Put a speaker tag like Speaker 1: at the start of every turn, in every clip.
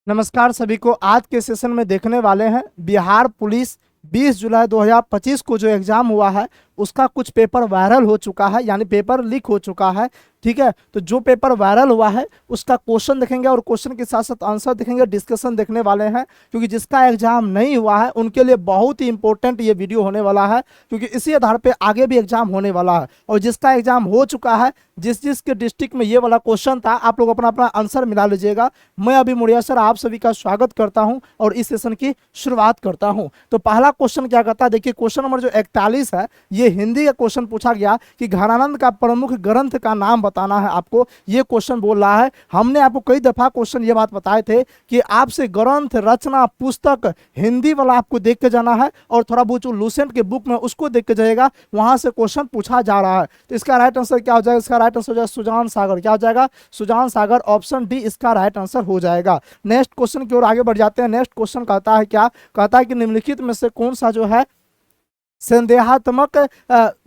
Speaker 1: नमस्कार सभी को। आज के सेशन में देखने वाले हैं बिहार पुलिस 20 जुलाई 2025 को जो एग्जाम हुआ है उसका कुछ पेपर वायरल हो चुका है, यानी पेपर लीक हो चुका है। ठीक है, तो जो पेपर वायरल हुआ है उसका क्वेश्चन देखेंगे और क्वेश्चन के साथ साथ आंसर देखेंगे, डिस्कशन देखने वाले हैं। क्योंकि जिसका एग्जाम नहीं हुआ है उनके लिए बहुत ही इंपॉर्टेंट ये वीडियो होने वाला है, क्योंकि इसी आधार पे आगे भी एग्जाम होने वाला है। और जिसका एग्जाम हो चुका है, जिस जिस के डिस्ट्रिक्ट में ये वाला क्वेश्चन था, आप लोग अपना अपना आंसर मिला लीजिएगा। मैं अभी मुड़िया सर आप सभी का स्वागत करता हूं और इस सेशन की शुरुआत करता हूं। तो पहला क्वेश्चन क्या कहता है, देखिए क्वेश्चन नंबर जो 41 है, ये हिंदी का क्वेश्चन पूछा गया कि घनानंद का प्रमुख ग्रंथ का नाम बताना है आपको। ये क्वेश्चन बोल रहा है। हमने आपको कई दफा क्वेश्चन ये बात बताए थे कि आपसे ग्रंथ, रचना, पुस्तक हिंदी वाला आपको देख के जाना है और थोड़ा बहुत जो लूसेंट के बुक में उसको देख के जाएगा, वहां से क्वेश्चन पूछा जा रहा है। तो इसका राइट आंसर क्या हो जाएगा? इसका राइट आंसर हो जाएगा सुजान सागर। क्या हो जाएगा? सुजान सागर, ऑप्शन डी इसका राइट आंसर हो जाएगा। नेक्स्ट क्वेश्चन की ओर आगे बढ़ जाते हैं। नेक्स्ट क्वेश्चन कहता है क्या? कहता है कि निम्नलिखित में से कौन सा जो है संदेहात्मक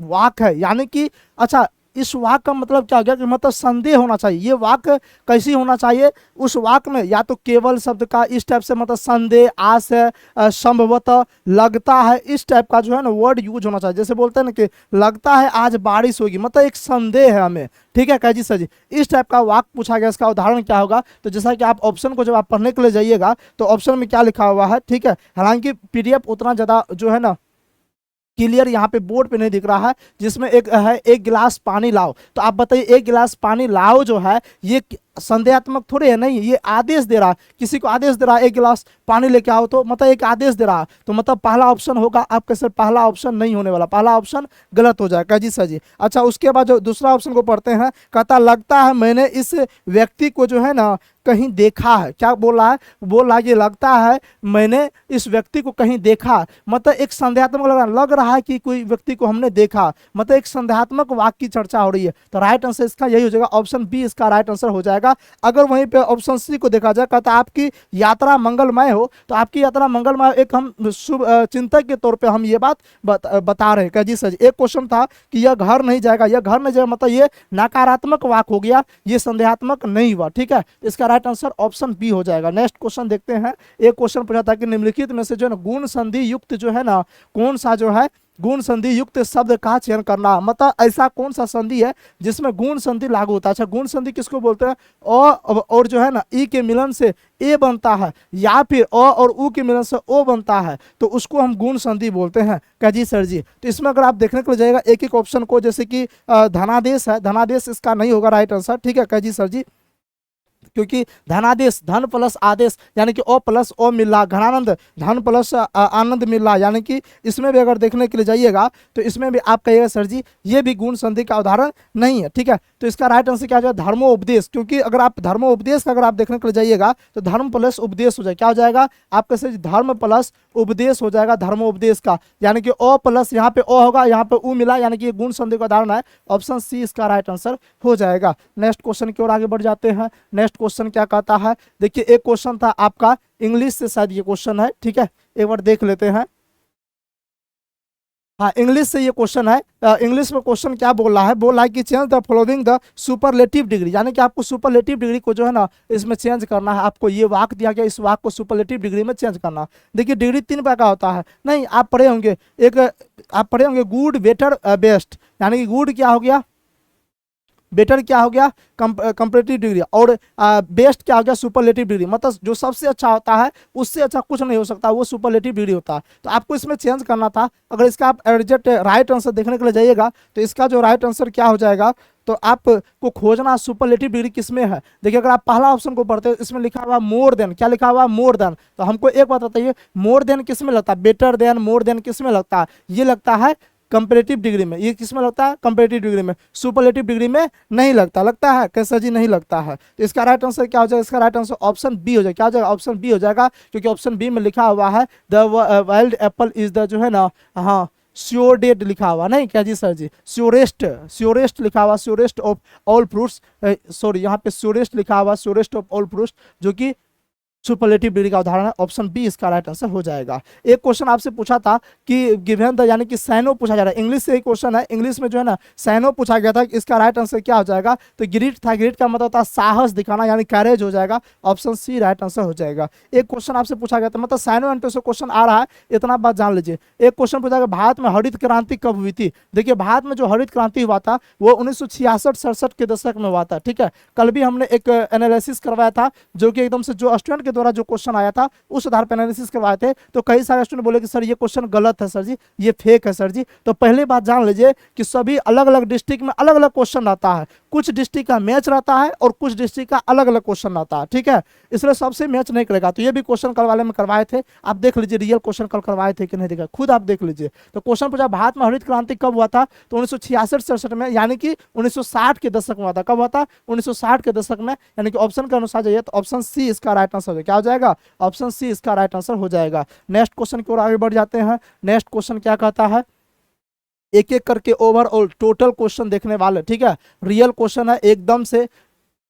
Speaker 1: वाक्य है, यानी कि अच्छा इस वाक्य का मतलब क्या हो गया कि मतलब संदेह होना चाहिए। ये वाक्य कैसी होना चाहिए? उस वाक्य में या तो केवल शब्द का इस टाइप से मतलब संदेह, आस है, संभवतः, लगता है, इस टाइप का जो है ना वर्ड यूज होना चाहिए। जैसे बोलते हैं ना कि लगता है आज बारिश होगी, मतलब एक संदेह है हमें। ठीक है, कैजी सर जी, इस टाइप का वाक्य पूछा गया। इसका उदाहरण क्या होगा? तो जैसा कि आप ऑप्शन को जब आप पढ़ने के लिए जाइएगा तो ऑप्शन में क्या लिखा हुआ है, ठीक है, हालांकि पीडीएफ उतना ज्यादा जो है ना क्लियर यहाँ पे बोर्ड पे नहीं दिख रहा है, जिसमें एक है एक गिलास पानी लाओ। तो आप बताइए एक गिलास पानी लाओ जो है ये संदेहात्मक थोड़े है, नहीं, ये आदेश दे रहा है, किसी को आदेश दे रहा है एक गिलास पानी लेके आओ, तो मतलब एक आदेश दे रहा है। तो मतलब पहला ऑप्शन होगा आपका सर, पहला ऑप्शन नहीं होने वाला, पहला ऑप्शन गलत हो जाएगा जी सर जी। अच्छा, उसके बाद जो दूसरा ऑप्शन को पढ़ते हैं, कहता लगता है मैंने इस व्यक्ति को जो है ना कहीं देखा है। क्या बोल रहा है? बोल रहा है कि लगता है मैंने इस व्यक्ति को कहीं देखा, मतलब एक संदेहात्मक लग रहा है कि कोई व्यक्ति को हमने देखा, मतलब एक संदेहात्मक वाक्य की चर्चा हो रही है। तो राइट आंसर इसका यही हो जाएगा, ऑप्शन बी इसका राइट आंसर हो जाएगा। अगर वहीं पे ऑप्शन सी को देखा जाए, कहता आपकी यात्रा मंगलमय हो, तो आपकी यात्रा मंगलमय एक हम शुभ चिंतक के तौर पे हम ये बात बता रहे हैं जी सर। एक क्वेश्चन था कि यह घर नहीं जाएगा, यह घर नहीं जाएगा, मतलब ये नकारात्मक वाक्य हो गया, ये संदेहात्मक नहीं हुआ। ठीक है, इसका राइट आंसर ऑप्शन बी हो जाएगा। नेक्स्ट क्वेश्चन देखते हैं। एक क्वेश्चन पूछा था कि निम्नलिखित में से जो है ना गुण संधि युक्त जो है ना कौन सा जो है गुण संधि युक्त शब्द का चयन करना, मतलब ऐसा कौन सा संधि है जिसमें गुण संधि लागू होता है। अच्छा, गुण संधि किसको बोलते हैं? और जो है ना ई के मिलन से ए बनता है, या फिर अ और उ के मिलन से ओ बनता है, तो उसको हम गुण संधि बोलते हैं। क्या जी सर जी? तो इसमें अगर आप देखने के लिए जाएगा एक एक ऑप्शन को, जैसे कि धनादेश है, धनादेश इसका नहीं होगा राइट आंसर। ठीक है, क्या जी सर जी, क्योंकि धनादेश धन प्लस आदेश यानी कि ओ प्लस ओ मिल रहा, घनानंद धन प्लस आनंद मिल रहा, यानी कि इसमें भी अगर देखने के लिए जाइएगा तो इसमें भी आप कहिएगा सर जी ये भी गुण संधि का उदाहरण नहीं है। ठीक है, तो इसका राइट आंसर क्या हो जाएगा? धर्मोपदेश, क्योंकि अगर आप धर्मोपदेश का अगर आप देखने के लिए जाइएगा तो धर्म प्लस उपदेश हो जाएगा। क्या हो जाएगा आपका सर? धर्म प्लस उपदेश हो जाएगा धर्मोपदेश का, यानी कि ओ प्लस यहाँ पे ओ होगा, यहाँ पे उ मिला, यानी कि गुण संधि का उदाहरण है। ऑप्शन सी इसका राइट आंसर हो जाएगा। नेक्स्ट क्वेश्चन की ओर आगे बढ़ जाते हैं। नेक्स्ट क्वेश्चन क्या कहता है? देखिए एक क्वेश्चन था आपका इंग्लिश से, शायद ये क्वेश्चन है। ठीक है, एक बार देख लेते हैं। हाँ, इंग्लिश से ये क्वेश्चन है। इंग्लिश में क्वेश्चन क्या बोल रहा है? बोल रहा है कि change the following the superlative degree, यानी कि आपको सुपरलेटिव डिग्री को जो है ना इसमें चेंज करना है। आपको ये वाक्य दिया गया, इस वाक्य को सुपरलेटिव डिग्री में चेंज करना। देखिए डिग्री तीन प्रकार का होता है, नहीं आप पढ़े होंगे, एक आप पढ़े होंगे गुड, बेटर, बेस्ट, यानी कि गुड क्या हो गया? बेटर क्या हो गया? कंपेरेटिव डिग्री, और बेस्ट क्या हो गया? सुपरलेटिव डिग्री, मतलब जो सबसे अच्छा होता है उससे अच्छा कुछ नहीं हो सकता, वो सुपरलेटिव डिग्री होता है। तो आपको इसमें चेंज करना था। अगर इसका आप एग्जैक्ट राइट आंसर देखने के लिए जाइएगा तो इसका जो राइट आंसर क्या हो जाएगा, तो आपको खोजना सुपरलेटिव डिग्री किसमें है। देखिए अगर आप पहला ऑप्शन को पढ़ते हो, इसमें लिखा हुआ मोर देन, क्या लिखा हुआ? More than. तो हमको एक बात बताइए, मोर देन किस में लगता है? बेटर देन, मोर देन किस में लगता है? ये लगता है कंपेरेटिव डिग्री में। ये किस में लगता है? कंपेरेटिव डिग्री में। सुपरलेटिव डिग्री में नहीं लगता। लगता है कैसा जी? नहीं लगता है। तो इसका राइट आंसर क्या हो जाएगा? इसका राइट आंसर ऑप्शन बी हो जाएगा। क्या हो जाएगा? ऑप्शन बी हो जाएगा, क्योंकि ऑप्शन बी में लिखा हुआ है the wild Apple is the जो है ना, हाँ श्योर डेट लिखा हुआ, नहीं क्या जी सर जी? श्योरेस्ट, श्योरेस्ट लिखा हुआ, surest of all fruits, sorry यहाँ पे श्योरेस्ट लिखा हुआ, श्योरेस्ट ऑफ ऑल फ्रूट्स, जो कि सुपरलेटिव डिग्री का उदाहरण है, ऑप्शन बी इसका राइट आंसर हो जाएगा। एक क्वेश्चन आपसे पूछा था कि गिवन द, यानी कि सैनो पूछा जा रहा है, इंग्लिश से एक क्वेश्चन है, इंग्लिश में जो है ना सैनो पूछा गया था, इसका राइट आंसर क्या हो जाएगा, तो ग्रिट था, ग्रिट का मतलब था साहस दिखाना, यानी कैरेज हो जाएगा, ऑप्शन सी राइट आंसर हो जाएगा। एक क्वेश्चन आपसे पूछा गया था, मतलब सैनो एंटो से क्वेश्चन आ रहा है, इतना बात जान लीजिए। एक क्वेश्चन पूछा गया भारत में हरित क्रांति कब हुई थी। देखिए भारत में जो हरित क्रांति हुआ था वो 1966-67 के दशक में हुआ था, ठीक है। कल भी हमने एक एनालिसिस करवाया था, जो कि एकदम से जो स्टूडेंट के द्वारा जो क्वेश्चन आया था उस आधार पर एनालिसिस करवाए थे। तो कई सारे स्टूडेंट बोले कि सर ये क्वेश्चन गलत है सर जी, ये फेक है सर जी। तो पहले बात जान लीजिए कि सभी अलग अलग डिस्ट्रिक्ट में अलग अलग क्वेश्चन आता है, कुछ डिस्ट्रिक्ट का मैच रहता है और कुछ डिस्ट्रिक्ट का अलग अलग क्वेश्चन आता है, ठीक है। इसलिए सबसे मैच नहीं करेगा। तो ये भी क्वेश्चन कल वाले में करवाए थे, आप देख लीजिए रियल क्वेश्चन कल करवाए थे कि नहीं, देखा खुद आप देख लीजिए। तो क्वेश्चन पूछा भारत में हरित क्रांति कब हुआ था, तो 1966-67 में, यानी कि 1960 के दशक में हुआ था। कब हुआ था, 1960 के दशक में, यानी कि ऑप्शन के अनुसार जाइए तो ऑप्शन सी इसका राइट आंसर क्या हो जाएगा, ऑप्शन सी इसका राइट आंसर हो जाएगा। नेक्स्ट क्वेश्चन की ओर आगे बढ़ जाते हैं। नेक्स्ट क्वेश्चन क्या कहता है, एक एक करके ओवरऑल टोटल क्वेश्चन देखने वाले, ठीक है। रियल क्वेश्चन है एकदम से,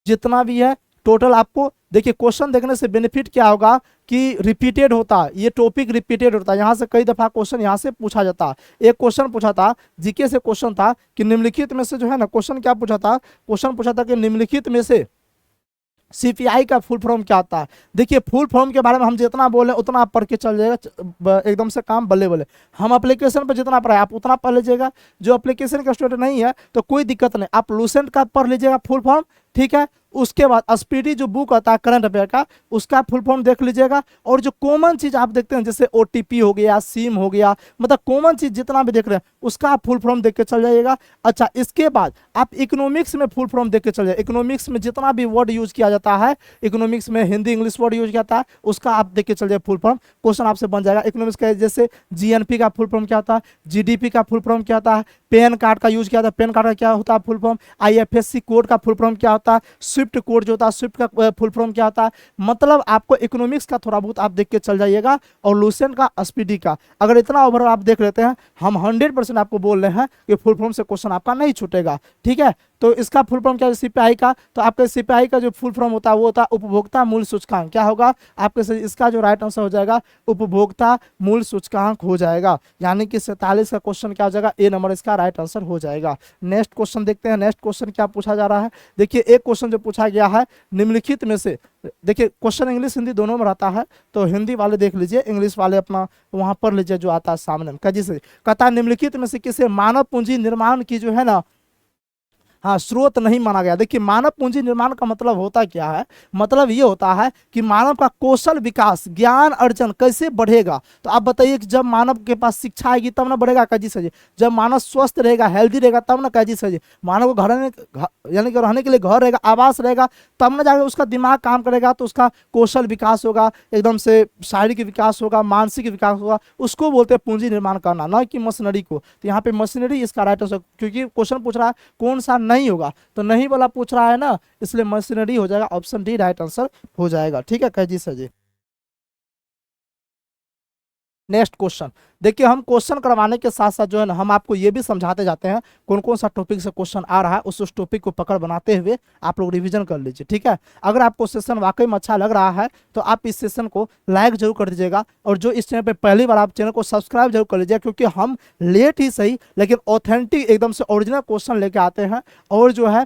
Speaker 1: जितना भी है टोटल आपको देखिए। क्वेश्चन देखने से बेनिफिट क्या होगा कि रिपीटेड होता है, ये टॉपिक रिपीटेड होता है, यहाँ से कई दफा क्वेश्चन यहाँ से पूछा जाता है। एक क्वेश्चन पूछा था जीके से, क्वेश्चन था कि निम्नलिखित में से जो है ना, क्वेश्चन क्या पूछा था, क्वेश्चन पूछा था कि निम्नलिखित में से सीपीआई का फुल फॉर्म क्या आता है। देखिए फुल फॉर्म के बारे में हम जितना बोले उतना आप पढ़ के चल जाएगा, एकदम से काम बल्ले बल्ले। हम एप्लीकेशन पर जितना पढ़ाए आप उतना पढ़ लीजिएगा, जो एप्लीकेशन का स्टूडेंट नहीं है तो कोई दिक्कत नहीं, आप लूसेंट का पढ़ लीजिएगा फुल फॉर्म, ठीक है। उसके बाद स्पीडी जो बुक आता है करंट अफेयर का, उसका फुल फॉर्म देख लीजिएगा। और जो कॉमन चीज आप देखते हैं जैसे ओटीपी हो गया, सिम हो गया, मतलब कॉमन चीज जितना भी देख रहे हैं उसका आप फुल फॉर्म देख के चल जाइएगा। अच्छा इसके बाद आप इकोनॉमिक्स में फुल फॉर्म देख के चल जाइए। इकोनॉमिक्स में जितना भी वर्ड यूज किया जाता है, इकोनॉमिक्स में हिंदी इंग्लिश वर्ड यूज किया जाता है, उसका आप देख के चल जाइए फुल फॉर्म। क्वेश्चन आपसे बन जाएगा इकोनॉमिक्स का, जैसे जीएनपी का फुल फॉर्म क्या होता है, जीडीपी का फुल फॉर्म क्या होता है, पैन कार्ड का यूज किया था, पैन कार्ड का क्या होता है फुल फॉर्म, आईएफएससी कोड का फुल फॉर्म क्या होता है, स्विफ्ट कोड जो होता है स्विफ्ट का फुल फॉर्म क्या होता है। मतलब आपको इकोनॉमिक्स का थोड़ा बहुत आप देख के चल जाइएगा, और लूसेंट का स्पीडी का अगर इतना ओवरऑल आप देख लेते हैं, हम 100% आपको बोल रहे हैं कि फुल फॉर्म से क्वेश्चन आपका नहीं छूटेगा, ठीक है। तो इसका फुल फॉर्म क्या है सीपीआई का, तो आपके सीपीआई का जो फुल फॉर्म होता है वो होता है उपभोक्ता मूल्य सूचकांक। क्या होगा आपके, इसका जो राइट आंसर हो जाएगा उपभोक्ता मूल्य सूचकांक हो जाएगा, यानी कि 47 का क्वेश्चन क्या हो जाएगा, ए नंबर इसका राइट आंसर हो जाएगा। नेक्स्ट क्वेश्चन देखते हैं, नेक्स्ट क्वेश्चन क्या पूछा जा रहा है। देखिए एक क्वेश्चन जो पूछा गया है निम्नलिखित में से, देखिए क्वेश्चन इंग्लिश हिंदी दोनों में रहता है, तो हिंदी वाले देख लीजिए, इंग्लिश वाले अपना वहां पढ़ लीजिए जो आता है सामने में। कैसे से कहता है निम्नलिखित में से किसे मानव पूंजी निर्माण की जो है ना, हाँ स्रोत नहीं माना गया। देखिए मानव पूंजी निर्माण का मतलब होता क्या है, मतलब ये होता है कि मानव का कौशल विकास ज्ञान अर्जन कैसे बढ़ेगा। तो आप बताइए कि जब मानव के पास शिक्षा आएगी तब ना बढ़ेगा काजी सजी, जब मानव स्वस्थ रहेगा हेल्दी रहेगा तब ना काजी सजी, मानव को यानी कि रहने के लिए घर रहेगा, आवास रहेगा, तब ना जाकर उसका दिमाग काम करेगा, तो उसका कौशल विकास होगा, एकदम से शारीरिक विकास होगा, मानसिक विकास होगा, उसको बोलते हैं पूंजी निर्माण करना, ना कि मशीनरी को। तो यहाँ पे मशीनरी इसका राइट आंसर, क्योंकि क्वेश्चन पूछ रहा है कौन सा नहीं होगा, तो नहीं वाला पूछ रहा है ना, इसलिए मशीनरी हो जाएगा, ऑप्शन डी राइट आंसर हो जाएगा, ठीक है कैजी सर जी। नेक्स्ट क्वेश्चन देखिए, हम क्वेश्चन करवाने के साथ साथ जो है ना हम आपको ये भी समझाते जाते हैं कौन कौन सा टॉपिक से क्वेश्चन आ रहा है, उस टॉपिक को पकड़ बनाते हुए आप लोग रिवीजन कर लीजिए, ठीक है। अगर आपको सेशन वाकई में अच्छा लग रहा है तो आप इस सेशन को लाइक जरूर कर दीजिएगा, और जो इस चैनल पे पहली बार आप चैनल को सब्सक्राइब जरूर कर लीजिएगा, क्योंकि हम लेट ही सही लेकिन ऑथेंटिक एकदम से ओरिजिनल क्वेश्चन लेके आते हैं, और जो है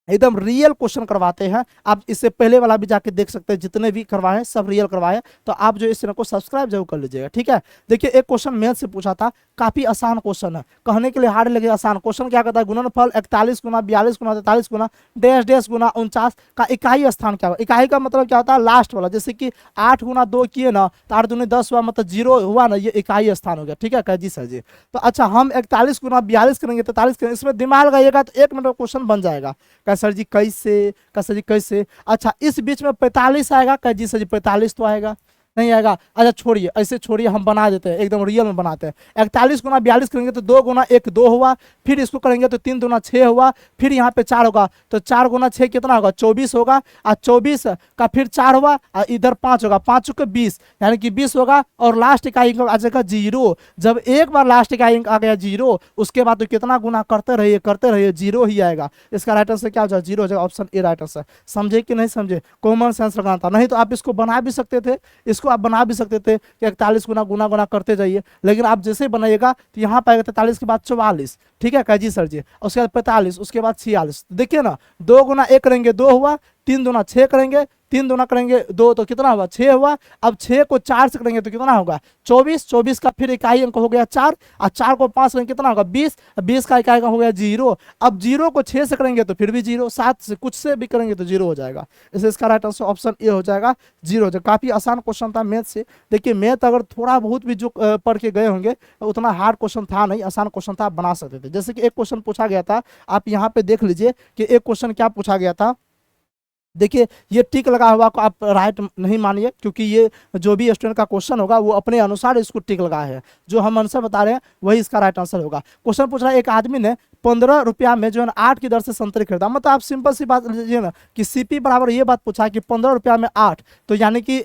Speaker 1: एकदम रियल क्वेश्चन करवाते हैं। आप इससे पहले वाला भी जाके देख सकते हैं, जितने भी करवाए सब रियल करवाए। तो आप जो इस चैनल को सब्सक्राइब जरूर कर लीजिएगा, ठीक है। देखिए एक क्वेश्चन मैथ से पूछा था, काफी आसान क्वेश्चन है, कहने के लिए हार्ड लगे आसान। क्वेश्चन क्या कहता है, गुणनफल 41 गुना 42 गुना 43 गुना डैश डैश गुना 49 का इकाई स्थान क्या होगा। इकाई का मतलब क्या होता है, लास्ट वाला, जैसे कि 8 गुना 2 किए ना तो 8 दूनी 10 हुआ, मतलब 0 हुआ ना, ये इकाई स्थान हो गया, ठीक है कह जी सर जी। तो अच्छा हम 41 गुना 42 करेंगे 43 करेंगे, इसमें दिमाग लगाइएगा तो 1 मिनट में क्वेश्चन बन जाएगा। कह सर जी कैसे, कह सर जी कैसे। अच्छा इस बीच में 45 आएगा, कह जी सर जी 45 तो आएगा, नहीं आएगा। अच्छा छोड़िए, ऐसे छोड़िए, हम बना देते हैं, एकदम रियल में बनाते हैं। 41 गुना 42 करेंगे तो 2 गुना 1 2 हुआ, फिर इसको करेंगे तो 3 दूना 6 हुआ, फिर यहाँ पे 4 होगा, तो 4 गुना 6 कितना होगा 24 होगा, और 24 का फिर 4 हुआ, और इधर 5 होगा, 5 के 20 यानी कि 20 होगा, और लास्ट का अंक आ जाएगा 0। जब एक बार लास्ट का अंक आ गया 0, उसके बाद तो कितना गुना करते रहिए 0 ही आएगा। इसका राइट आंसर क्या हो जाएगा 0 हो जाएगा, ऑप्शन ए राइट आंसर। समझे कि नहीं समझे, कॉमन सेंस लगाना था। नहीं तो आप इसको बना भी सकते थे, इसको आप बना भी सकते थे कि 41 गुना गुना गुना करते जाइए, लेकिन आप जैसे बनाइएगा तो यहाँ पाएगा 43 के बाद 44, ठीक है कह जी सर जी, उसके बाद 45, उसके बाद 46। देखिए ना, 2 गुना 1 करेंगे 2 हुआ, 3 दूना 6 करेंगे, 3 दूना करेंगे 2 तो कितना हुआ 6 हुआ, अब 6 को 4 से करेंगे तो कितना होगा 24, 24 का फिर इकाई अंक हो गया 4, और 4 को 5 करेंगे कितना होगा 20, 20 का इकाई अंक हो गया 0। अब 0 को 6 से करेंगे तो फिर भी 0, 7 से कुछ से भी करेंगे तो 0 हो जाएगा। इसलिए इसका राइट आंसर ऑप्शन ए हो जाएगा 0 हो जाएगा। काफी आसान क्वेश्चन था मैथ से। देखिए मैथ अगर थोड़ा बहुत भी जो पढ़ के गए होंगे, उतना हार्ड क्वेश्चन था नहीं, आसान क्वेश्चन था, आप बना सकते थे। जैसे कि एक क्वेश्चन पूछा गया था, आप यहाँ पे देख लीजिए कि एक क्वेश्चन क्या पूछा गया था। देखिए ये टिक लगा हुआ को आप राइट नहीं मानिए, क्योंकि ये जो भी स्टूडेंट का क्वेश्चन होगा वो अपने अनुसार इसको टिक लगा है, जो हम आंसर बता रहे हैं वही इसका राइट आंसर होगा। क्वेश्चन पूछ रहा है, एक आदमी ने 15 रुपया में जो है 8 की दर से संतरे खरीदा। मतलब आप सिंपल सी बात लीजिए ना कि सीपी बराबर ये बात पूछा कि 15 रुपया में 8, तो यानी कि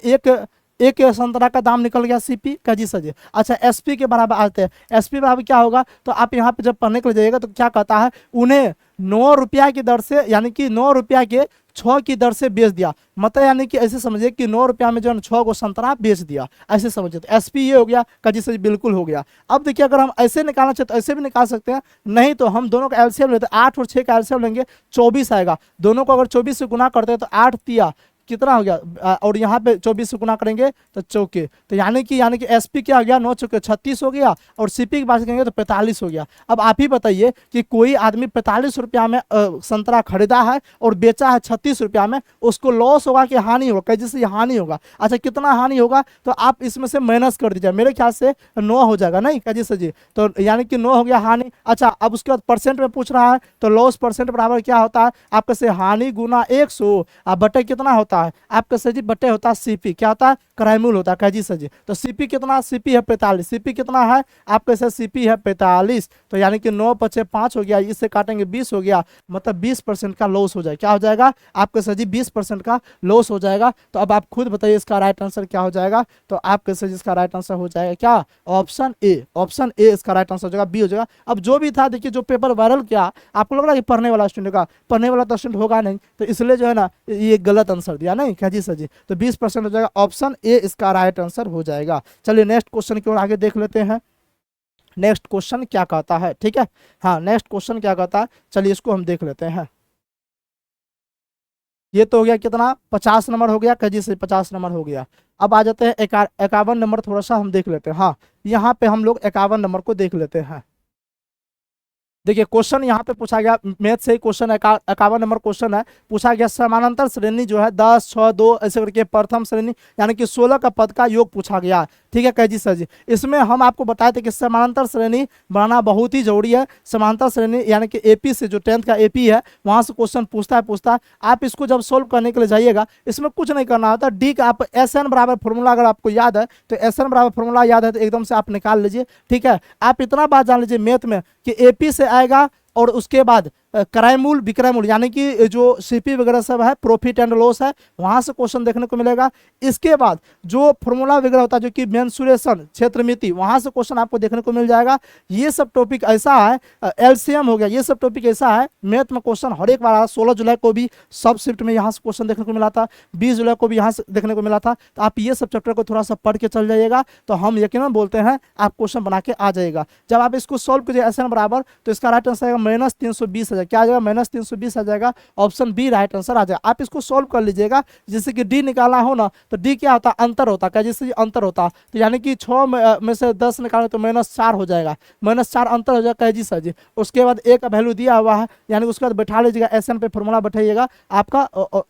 Speaker 1: एक संतरा का दाम निकल गया सीपी का जी सर। अच्छा एसपी के बराबर आते हैं, एसपी बराबर क्या होगा, तो आप यहाँ पे जब पढ़ने के लिए जाइएगा तो क्या कहता है, उन्हें 9 रुपया की दर से, यानी कि 9 रुपया के 6 की दर से बेच दिया। मतलब यानी कि ऐसे समझिए कि 9 रुपया में जो है 6 को संतरा बेच दिया, ऐसे समझिए। तो एसपी ये हो गया का जी सर बिल्कुल हो गया। अब देखिए अगर हम ऐसे निकालना चाहते तो ऐसे भी निकाल सकते हैं, नहीं तो हम दोनों का एलसीएम लेते हैं, 8 और 6 का एलसीएम लेंगे 24 आएगा। दोनों को अगर 24 से गुना करते हैं तो 8 तिया कितना हो गया, और यहाँ पे 24 से गुना करेंगे तो चौके, तो यानी कि एसपी क्या हो गया 9 चौके 36 हो गया, और सीपी की बात करेंगे तो 45 हो गया। अब आप ही बताइए कि कोई आदमी 45 रुपया में संतरा खरीदा है और बेचा है 36 रुपया में, उसको लॉस होगा कि हानि होगा, कहीं जैसे हानि होगा। अच्छा कितना हानि होगा, तो आप इसमें से माइनस कर दीजिए, मेरे ख्याल से 9 हो जाएगा, नहीं कह जी जी, तो यानी कि 9 हो गया हानि। अच्छा अब उसके बाद परसेंट में पूछ रहा है, तो लॉस परसेंट बराबर क्या होता है आपके से हानि गुना 100, अब बटे कितना होता है आपका सर जी, बटे होता है सीपी, क्या होता है क्राइमूल होता है कह जी सर जी। तो सीपी कितना, सीपी है 45, सीपी कितना है आपके सर सीपी है 45, तो यानी कि 9 पचे 5 हो गया, इससे काटेंगे 20 हो गया, मतलब 20% का लॉस हो जाएगा। क्या हो जाएगा आपके सर जी 20% का लॉस हो जाएगा। तो अब आप खुद बताइए इसका राइट आंसर क्या हो जाएगा, तो आपके सर जी इसका राइट आंसर हो जाएगा क्या ऑप्शन ए, ऑप्शन ए इसका राइट आंसर हो जाएगा, बी हो जाएगा। अब जो भी था देखिए, जो पेपर वायरल किया आपको लग रहा है कि पढ़ने वाला स्टूडेंट का, पढ़ने वाला तो स्टूडेंट होगा नहीं, तो इसलिए जो है ना ये गलत आंसर दिया, नहीं क्या जी सर जी, तो 20% हो जाएगा, ऑप्शन ए इसका राइट आंसर हो जाएगा। चलिए नेक्स्ट क्वेश्चन की ओर आगे देख लेते हैं, नेक्स्ट क्वेश्चन क्या कहता है, ठीक है। हाँ नेक्स्ट क्वेश्चन क्या कहता है, चलिए इसको हम देख लेते हैं। ये तो हो गया कितना 50 नंबर हो गया, कजी से 50 नंबर हो गया। अब आ जाते हैं 51 नंबर, थोड़ा सा हम देख लेते हैं। हाँ यहाँ पे हम लोग 51 नंबर को देख लेते हैं। देखिए क्वेश्चन यहाँ पे पूछा गया, मैथ से ही क्वेश्चन 51 नंबर क्वेश्चन है, पूछा गया समानांतर श्रेणी जो है 10 6 2 ऐसे करके प्रथम श्रेणी यानी कि 16 का पद का योग पूछा गया, ठीक है कह जी सर जी। इसमें हम आपको बताए थे कि समानांतर श्रेणी बनाना बहुत ही जरूरी है। समानांतर श्रेणी यानी कि एपी से, जो 10th का एपी है वहां से क्वेश्चन पूछता है। आप इसको जब सोल्व करने के लिए जाइएगा, इसमें कुछ नहीं करना होता, डी का आप एस एन बराबर फॉर्मूला अगर आपको याद है तो एस एन बराबर फॉर्मूला याद है तो एकदम से आप निकाल लीजिए, ठीक है। आप इतना बात जान लीजिए मैथ में कि एपी से आएगा और उसके बाद क्राइमूल विक्रयमूल यानी कि जो सीपी वगैरह सब है, प्रॉफिट एंड लॉस है, वहां से क्वेश्चन देखने को मिलेगा। इसके बाद जो फॉर्मूला वगैरह होता है जो कि मेंसुरेशन क्षेत्रमिति, वहां से क्वेश्चन आपको देखने को मिल जाएगा। ये सब टॉपिक ऐसा है, एलसीएम हो गया, ये सब टॉपिक ऐसा है मैथ में क्वेश्चन हर एक बार 16 जुलाई को भी सब शिफ्ट में यहाँ से क्वेश्चन देखने को मिला था, 20 जुलाई को भी यहाँ से देखने को मिला था। तो आप ये सब चैप्टर को थोड़ा सा पढ़ के चल जाइएगा तो हम यकीनन बोलते हैं आप क्वेश्चन बना के आ जाएगा। जब आप इसको सोल्व कीजिए एस एन बराबर, तो इसका राइट आंसर आएगा -320 क्या आ जाएगा, -320 आ जाएगा, ऑप्शन बी राइट आंसर आ जाएगा। आप इसको सोल्व कर लीजिएगा, जैसे कि डी निकालना हो ना तो डी क्या होता है अंतर होता है, जैसे अंतर होता तो यानी कि 6 में से 10 निकालें तो -4 हो जाएगा, -4 अंतर हो जाएगा जी सर जी। उसके बाद ए का वैल्यू दिया हुआ है, यानी उसके बाद बैठा लीजिएगा एस एन पे फॉर्मूला बैठाइएगा, आपका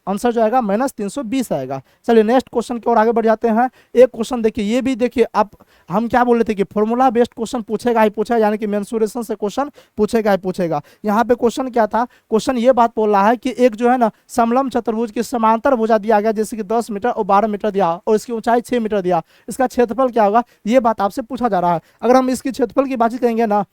Speaker 1: आंसर जो आएगा -320 आएगा। चलिए नेक्स्ट क्वेश्चन की ओर आगे बढ़ जाते हैं। एक क्वेश्चन देखिए, ये भी देखिए, आप हम क्या बोल रहे थे कि फॉर्मूला बेस्ड क्वेश्चन पूछेगा ही पूछेगा, यानी कि मेंसुरेशन से क्वेश्चन पूछेगा ही पूछेगा। यहाँ पे क्वेश्चन क्वेश्चन क्या था, क्वेश्चन ये बात बोल रहा है कि एक जो है ना समलंब चतुर्भुज की समांतर भुजा दिया गया, जैसे कि 10 मीटर और 12 मीटर दिया और इसकी ऊंचाई 6 मीटर दिया, इसका क्षेत्रफल क्या होगा, ये बात आपसे पूछा जा रहा है। अगर हम इसकी क्षेत्रफल की बातचीत करेंगे ना,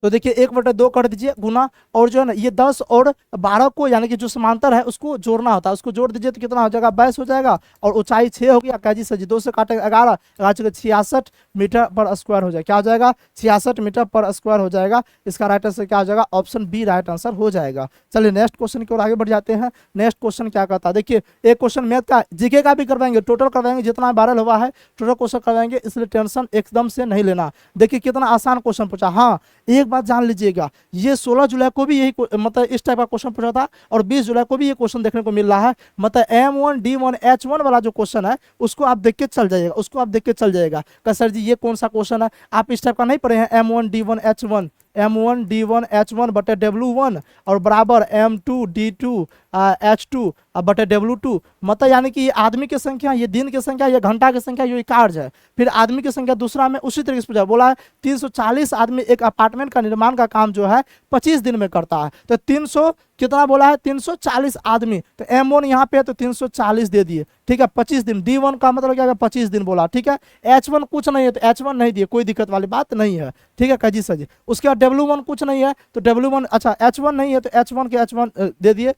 Speaker 1: तो देखिए 1/2 कर दीजिए गुना, और जो है ना ये 10 और 12 को यानी कि जो समांतर है उसको जोड़ना होता है, उसको जोड़ दीजिए तो कितना हो जाएगा, 22 हो जाएगा, और ऊंचाई 6 हो गया। कैजी सर जी 2 से काटे 11, 66 मीटर पर स्क्वायर हो जाएगा, क्या हो जाएगा 66 मीटर पर स्क्वायर हो जाएगा। इसका राइट आंसर क्या हो जाएगा, ऑप्शन बी राइट आंसर हो जाएगा। चलिए नेक्स्ट क्वेश्चन की ओर आगे बढ़ जाते हैं। नेक्स्ट क्वेश्चन क्या कहता है, देखिए एक क्वेश्चन मैथ का, जीके का भी करवाएंगे, टोटल करवाएंगे, जितना वायरल हुआ है टोटल क्वेश्चन करवाएंगे, इसलिए टेंशन एकदम से नहीं लेना। देखिए कितना आसान क्वेश्चन पूछा। हाँ एक बात जान लीजिएगा, ये 16 जुलाई को भी यही मतलब इस टाइप का क्वेश्चन पूछा था, और 20 जुलाई को भी ये क्वेश्चन देखने को मिल रहा है। मतलब M1 D1 H1 वाला जो क्वेश्चन है उसको आप देख के चल जाइएगा, उसको आप देख के चल जाइएगा कि सर जी ये कौन सा क्वेश्चन है। आप इस टाइप का नहीं पढ़े हैं, M1 D1 H1, M1 D1 H1 बटे W1 और बराबर M2 D2 H2 बटे W2। मतलब यानी कि ये आदमी की संख्या, ये दिन की संख्या, ये घंटा की संख्या, ये कार्य है। फिर आदमी की संख्या दूसरा में उसी तरीके से पूछा, बोला है 340 आदमी एक अपार्टमेंट का निर्माण का काम जो है 25 दिन में करता है। तो 300 कितना बोला है, 340 आदमी, तो M1 यहाँ पे है तो 340 दे दिए, ठीक है। 25 दिन, D1 का मतलब क्या है 25 दिन बोला, ठीक है। H1 कुछ नहीं है तो H1 नहीं दिए, कोई दिक्कत वाली बात नहीं है, ठीक है काजी सर जी। उसके बाद W1 कुछ नहीं है तो W1, अच्छा H1 नहीं है तो H1 के H1 दे दिए,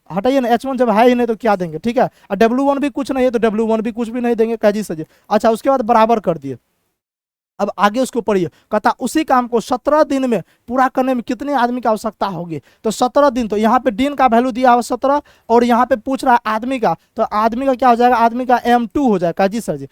Speaker 1: हटाइए ना, H1 जब है ही नहीं तो क्या देंगे, ठीक है। और W1 भी कुछ नहीं है तो W1 भी कुछ भी नहीं देंगे काजी सर जी। अच्छा उसके बाद बराबर कर दिए। अब आगे उसको पढ़िए, कहता उसी काम को 17 दिन में पूरा करने में कितने आदमी की आवश्यकता होगी। तो 17 दिन, तो यहाँ पे दिन का वैल्यू दिया हुआ 17, और यहाँ पे पूछ रहा है आदमी का, तो आदमी का क्या हो जाएगा, आदमी का M2 हो जाएगा जी सर जी।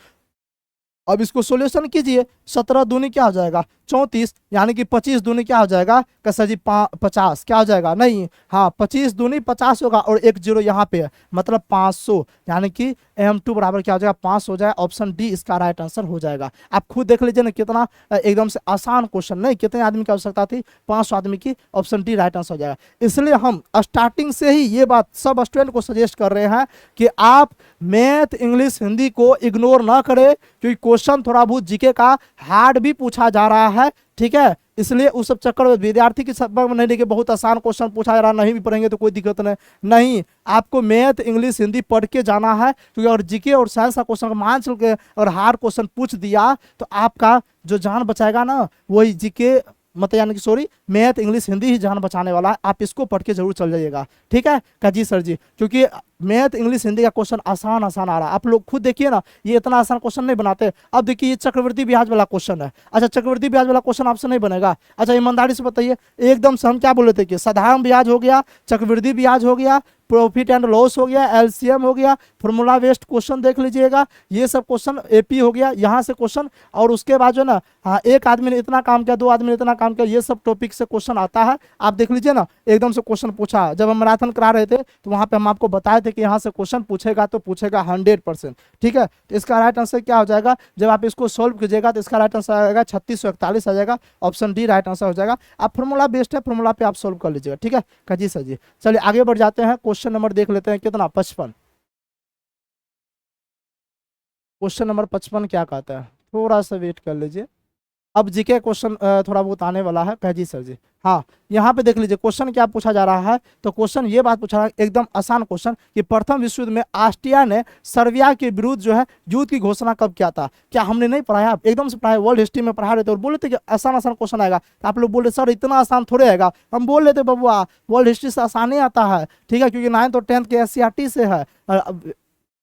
Speaker 1: अब इसको सोल्यूशन कीजिए, 17 दूनी क्या हो जाएगा 34, यानी कि 25 दूनी क्या हो जाएगा कैसा जी 50, क्या हो जाएगा नहीं, हाँ 25 दूनी 50 होगा, और एक जीरो यहाँ पे है मतलब 500, यानी कि M2 बराबर क्या हो जाएगा 5 हो जाएगा। ऑप्शन डी इसका राइट आंसर हो जाएगा। आप खुद देख लीजिए ना कितना एकदम से आसान क्वेश्चन, नहीं कितने आदमी की आवश्यकता थी, 500 आदमी की, ऑप्शन डी राइट आंसर हो जाएगा। इसलिए हम स्टार्टिंग से ही ये बात सब स्टूडेंट को सजेस्ट कर रहे हैं कि आप मैथ इंग्लिश हिंदी को इग्नोर ना करें, क्योंकि क्वेश्चन थोड़ा बहुत जीके का हार्ड भी पूछा जा रहा है, ठीक है। इसलिए उस सब चक्कर में विद्यार्थी की सब में नहीं लेके बहुत आसान क्वेश्चन पूछा जा रहा, नहीं भी पढ़ेंगे तो कोई दिक्कत नहीं। आपको मैथ इंग्लिश हिंदी पढ़ के जाना है, क्योंकि अगर जीके और साइंस का क्वेश्चन मान चल के और हार्ड क्वेश्चन पूछ दिया तो आपका जो जान बचाएगा ना वही जीके मतलब यानी कि सॉरी मैथ इंग्लिश हिंदी ही जान बचाने वाला है। आप इसको पढ़ के जरूर चल जाइएगा, ठीक है का जी सर जी, क्योंकि मैथ इंग्लिश हिंदी का क्वेश्चन आसान आसान आ रहा है। आप लोग खुद देखिए ना, ये इतना आसान क्वेश्चन नहीं बनाते। अब देखिए ये चक्रवृद्धि ब्याज वाला क्वेश्चन है, अच्छा चक्रवृद्धि ब्याज वाला क्वेश्चन आपसे नहीं बनेगा। अच्छा ईमानदारी से बताइए, एकदम से हम क्या बोले थे कि साधारण ब्याज हो गया, चक्रवृद्धि ब्याज हो गया, प्रॉफिट एंड लॉस हो गया, एलसीएम हो गया, फॉर्मूला बेस्ड क्वेश्चन देख लीजिएगा, ये सब क्वेश्चन एपी हो गया यहाँ से क्वेश्चन। और उसके बाद जो ना हाँ एक आदमी ने इतना काम किया, 2 आदमी ने इतना काम किया, ये सब टॉपिक से क्वेश्चन आता है। आप देख लीजिए ना एकदम से क्वेश्चन पूछा, जब हम मैराथन करा रहे थे तो वहाँ पे हम आपको बताए थे कि यहाँ से क्वेश्चन पूछेगा तो पूछेगा 100%, ठीक है। तो इसका राइट आंसर क्या हो जाएगा, जब आप इसको सोल्व कीजिएगा तो इसका राइट आंसर आएगा 3641 आ जाएगा, ऑप्शन डी राइट आंसर हो जाएगा। आप फॉर्मूला बेस्ड है, फॉर्मूला पे आप सोल्व कर लीजिएगा, ठीक है जी सर जी। चलिए आगे बढ़ जाते हैं, क्वेश्चन नंबर देख लेते हैं कितना 55। क्वेश्चन नंबर 55 क्या कहता है, थोड़ा सा वेट कर लीजिए। अब जीके क्वेश्चन थोड़ा बहुत आने वाला है कह जी सर जी। हाँ यहाँ पे देख लीजिए क्वेश्चन क्या पूछा जा रहा है, तो क्वेश्चन ये बात पूछा रहा है एकदम आसान क्वेश्चन कि प्रथम विश्व युद्ध में ऑस्ट्रिया ने सर्बिया के विरुद्ध जो है युद्ध की घोषणा कब किया था। क्या हमने नहीं पढ़ाया, आप एकदम से पढ़ाया, वर्ल्ड हिस्ट्री में पढ़ा रहे थे और बोले थे कि आसान आसान क्वेश्चन आएगा, तो आप लोग बोले सर इतना आसान थोड़े आएगा। हम बोल रहे थे बबुआ वर्ल्ड हिस्ट्री से आसान ही आता है, ठीक है, क्योंकि 9th और 10th के SCRT से है,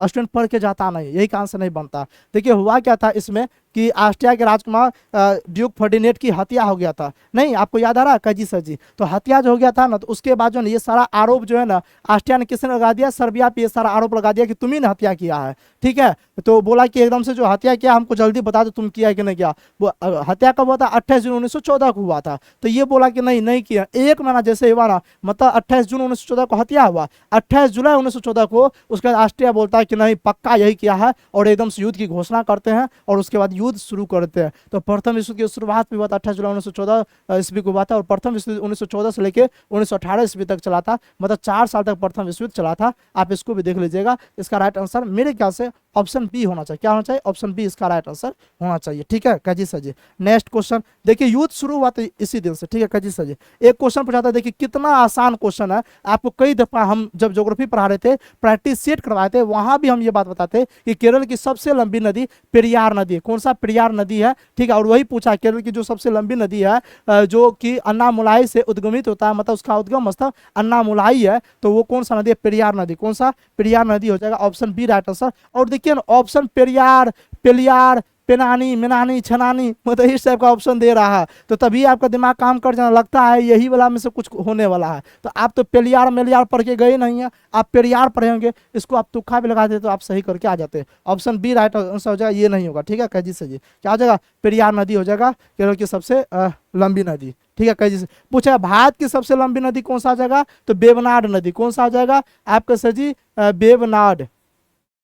Speaker 1: स्टूडेंट पढ़ के जाता नहीं, यही कारण से नहीं बनता। देखिए हुआ क्या था इसमें कि ऑस्ट्रिया के राजकुमार ड्यूक फर्डिनेट की हत्या हो गया था, नहीं आपको याद आ रहा है जी सर जी। तो हत्या जो हो गया था ना, तो उसके बाद जो है ये सारा आरोप जो है ना ऑस्ट्रिया ने किसने लगा दिया, सर्बिया पे ये सारा आरोप लगा दिया कि तुम ही ने हत्या किया है, ठीक है। तो बोला कि एकदम से जो हत्या किया हमको जल्दी बता दो तुम किया है कि नहीं किया। वो हत्या कब हुआ था, 28 जून 1914 को हुआ था। तो ये बोला कि नहीं किया, एक महीना जैसे हुआ ना, मतलब 28 जून 1914 को हत्या हुआ, 28 जुलाई 1914 को उसके बाद ऑस्ट्रिया बोलता है कि नहीं पक्का यही किया है, और एकदम से युद्ध की घोषणा करते हैं और उसके बाद युद्ध शुरू करते हैं। तो प्रथम विश्व की शुरुआत भी हुआ था 28 जुलाई 1914 ईस्वी को हुआ था, और प्रथम विश्व 1914 से लेकर 1918 ईस्वी तक चला था, मतलब 4 साल तक प्रथम विश्व युद्ध चला था। आप इसको भी देख लीजिएगा। इसका राइट आंसर मेरे ख्याल से ऑप्शन बी होना चाहिए। क्या होना चाहिए? ऑप्शन बी इसका राइट आंसर होना चाहिए। ठीक है कजी सर जी। नेक्स्ट क्वेश्चन देखिए, युद्ध शुरू हुआ था इसी दिन से। ठीक है कजी सर जी। एक क्वेश्चन पूछा था, देखिए कितना आसान क्वेश्चन है। आपको कई दफा हम जब ज्योग्राफी पढ़ा रहे थे, प्रैक्टिस सेट करवाए थे, वहां भी हम ये बात बताते कि केरल की सबसे लंबी नदी पेरियार नदी है। कौन सा? पेरियार नदी है। ठीक है, और वही पूछा केरल की जो सबसे लंबी नदी है जो कि अन्नामुलाई से उद्गमित होता है, मतलब उसका उद्गम स्थल अन्नामुलाई है, तो वो कौन सा नदी है? पेरियार नदी। कौन सा? पेरियार नदी हो जाएगा, ऑप्शन बी राइट आंसर। और देखिए ना, ऑप्शन पेरियार, पेलियार, पेनानी, मेनानी, छनानी, मतलब इस टाइप का ऑप्शन दे रहा है, तो तभी आपका दिमाग काम कर जाना लगता है यही वाला में से कुछ होने वाला है। तो आप तो पेलियार मेलियार पढ़ के गए नहीं है, आप पेरियार पढ़े होंगे, इसको आप तुक्का भी लगा देते तो आप सही करके आ जाते। ऑप्शन बी राइट आंसर हो जाएगा, ये नहीं होगा। ठीक है कैजी से जी, क्या हो जाएगा? पेरियार नदी हो जाएगा, केरल की सबसे लंबी नदी। ठीक है कैजी से पूछा, भारत की सबसे लंबी नदी कौन सा आ जाएगा? तो वेवनाड नदी। कौन सा आ जाएगा आपका सर जी? वेवनाड,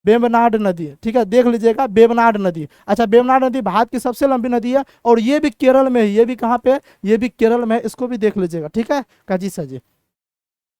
Speaker 1: वेवनाड नदी। ठीक है, देख लीजिएगा, वेवनाड नदी। अच्छा, वेवनाड नदी भारत की सबसे लंबी नदी है, और ये भी केरल में है। ये भी कहाँ पे? ये भी केरल में है, इसको भी देख लीजिएगा। ठीक है काजी सर जी।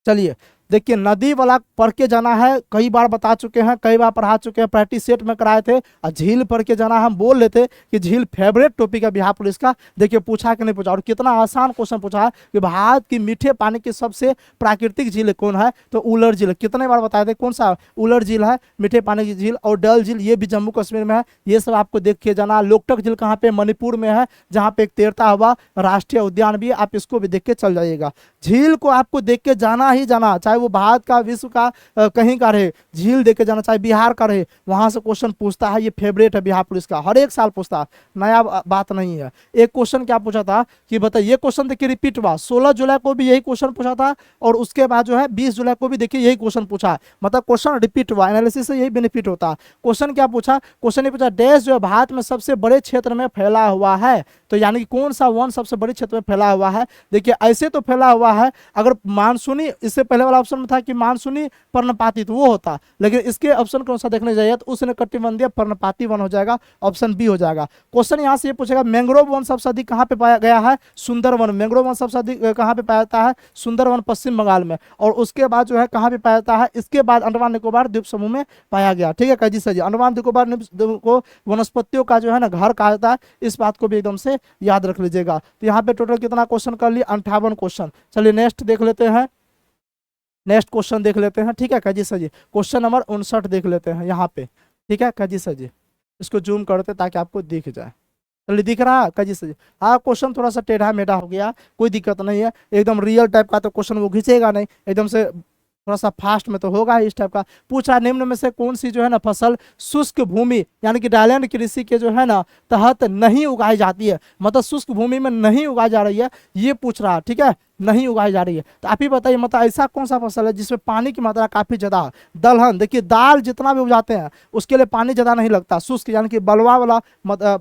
Speaker 1: चलिए देखिए, नदी वाला पढ़ के जाना है, कई बार बता चुके हैं, कई बार पढ़ा चुके हैं, प्रैक्टिस सेट में कराए थे। और झील पढ़ के जाना, हम बोल लेते कि झील फेवरेट टॉपिक है बिहार पुलिस का। देखिए पूछा कि नहीं पूछा, और कितना आसान क्वेश्चन पूछा है कि भारत की मीठे पानी की सबसे प्राकृतिक झील कौन है? तो उलर झील। कितने बार बताए थे? कौन सा? उलर झील है मीठे पानी की झील। और डल झील, ये भी जम्मू कश्मीर में है। ये सब आपको देख के जाना। लोकटक झील कहाँ पे? मणिपुर में है, जहाँ पे एक तैरता हुआ राष्ट्रीय उद्यान भी है, आप इसको भी देख के चल जाइएगा। झील को आपको देख के जाना ही जाना, चाहे वो भारत का, विश्व का, कहीं का रहे, झील देख के जाना, चाहे बिहार का रहे, वहां से क्वेश्चन पूछता है। ये फेवरेट है बिहार पुलिस का, हर एक साल पूछता है, नया बात नहीं है। एक क्वेश्चन क्या पूछा था कि बताइए, ये क्वेश्चन देखिए रिपीट हुआ, 16 जुलाई को भी यही क्वेश्चन पूछा था, और उसके बाद जो है 20 जुलाई को भी देखिए यही क्वेश्चन पूछा है। मतलब क्वेश्चन रिपीट हुआ, एनालिसिस से यही बेनिफिट होता है। क्वेश्चन क्या पूछा? क्वेश्चन ये पूछा, देश जो है भारत में सबसे बड़े क्षेत्र में फैला हुआ है, तो यानी कि कौन सा वन सबसे बड़े क्षेत्र में फैला हुआ है? देखिए ऐसे तो फैला हुआ है, अगर मानसूनी, इससे पहले वाला ऑप्शन में था कि मानसूनी पर्णपाती, तो वो होता, लेकिन इसके ऑप्शन कौन सा देखने जाइए तो उष्णकटिबंधीय पर्णपाती वन हो जाएगा, ऑप्शन बी हो जाएगा। क्वेश्चन यहाँ से ये पूछेगा, मैंग्रोव वन सबसे अधिक कहाँ पे पाया गया है? सुंदरवन। मैंग्रोव वन सबसे अधिक कहाँ पे पाया जाता है? सुंदरवन पश्चिम बंगाल में। और उसके बाद जो है कहाँ पे पाया जाता है? इसके बाद अंडमान निकोबार द्वीप समूह में पाया गया। ठीक है कैजी सर जी, अंडमान निकोबार को वनस्पतियों का जो है ना घर कहा जाता है, इस बात को भी एकदम से याद रख लीजिएगा। तो यहाँ पे टोटल कितना क्वेश्चन कर लिए? 58 क्वेश्चन। चलिए नेक्स्ट देख लेते हैं, नेक्स्ट क्वेश्चन देख लेते हैं। ठीक है काजी सर जी, क्वेश्चन नंबर 59 देख लेते हैं यहाँ पे। ठीक है काजी सर जी, इसको जूम करते ताकि आपको दिख जाए। चलिए दिख रहा है काजी सर जी? हाँ, क्वेश्चन थोड़ा सा टेढ़ा मेढ़ा हो गया, कोई दिक्कत नहीं है, एकदम रियल टाइप का तो क्वेश्चन वो खींचेगा नहीं, एकदम से थोड़ा सा फास्ट में तो होगा इस टाइप का। पूछा, निम्न में से कौन सी जो है ना फसल शुष्क भूमि यानी कि ड्राईलैंड कृषि के जो है ना तहत नहीं उगाई जाती है, मतलब शुष्क भूमि में नहीं उगाई जा रही है, ये पूछ रहा है। ठीक है, नहीं उगाई जा रही है, तो आप ही बताइए, मतलब ऐसा कौन सा फसल है जिसमें पानी की मात्रा काफी ज्यादा है? दलहन। देखिए दाल जितना भी उगाते हैं उसके लिए पानी ज्यादा नहीं लगता, शुष्क यानी कि बलुआ वाला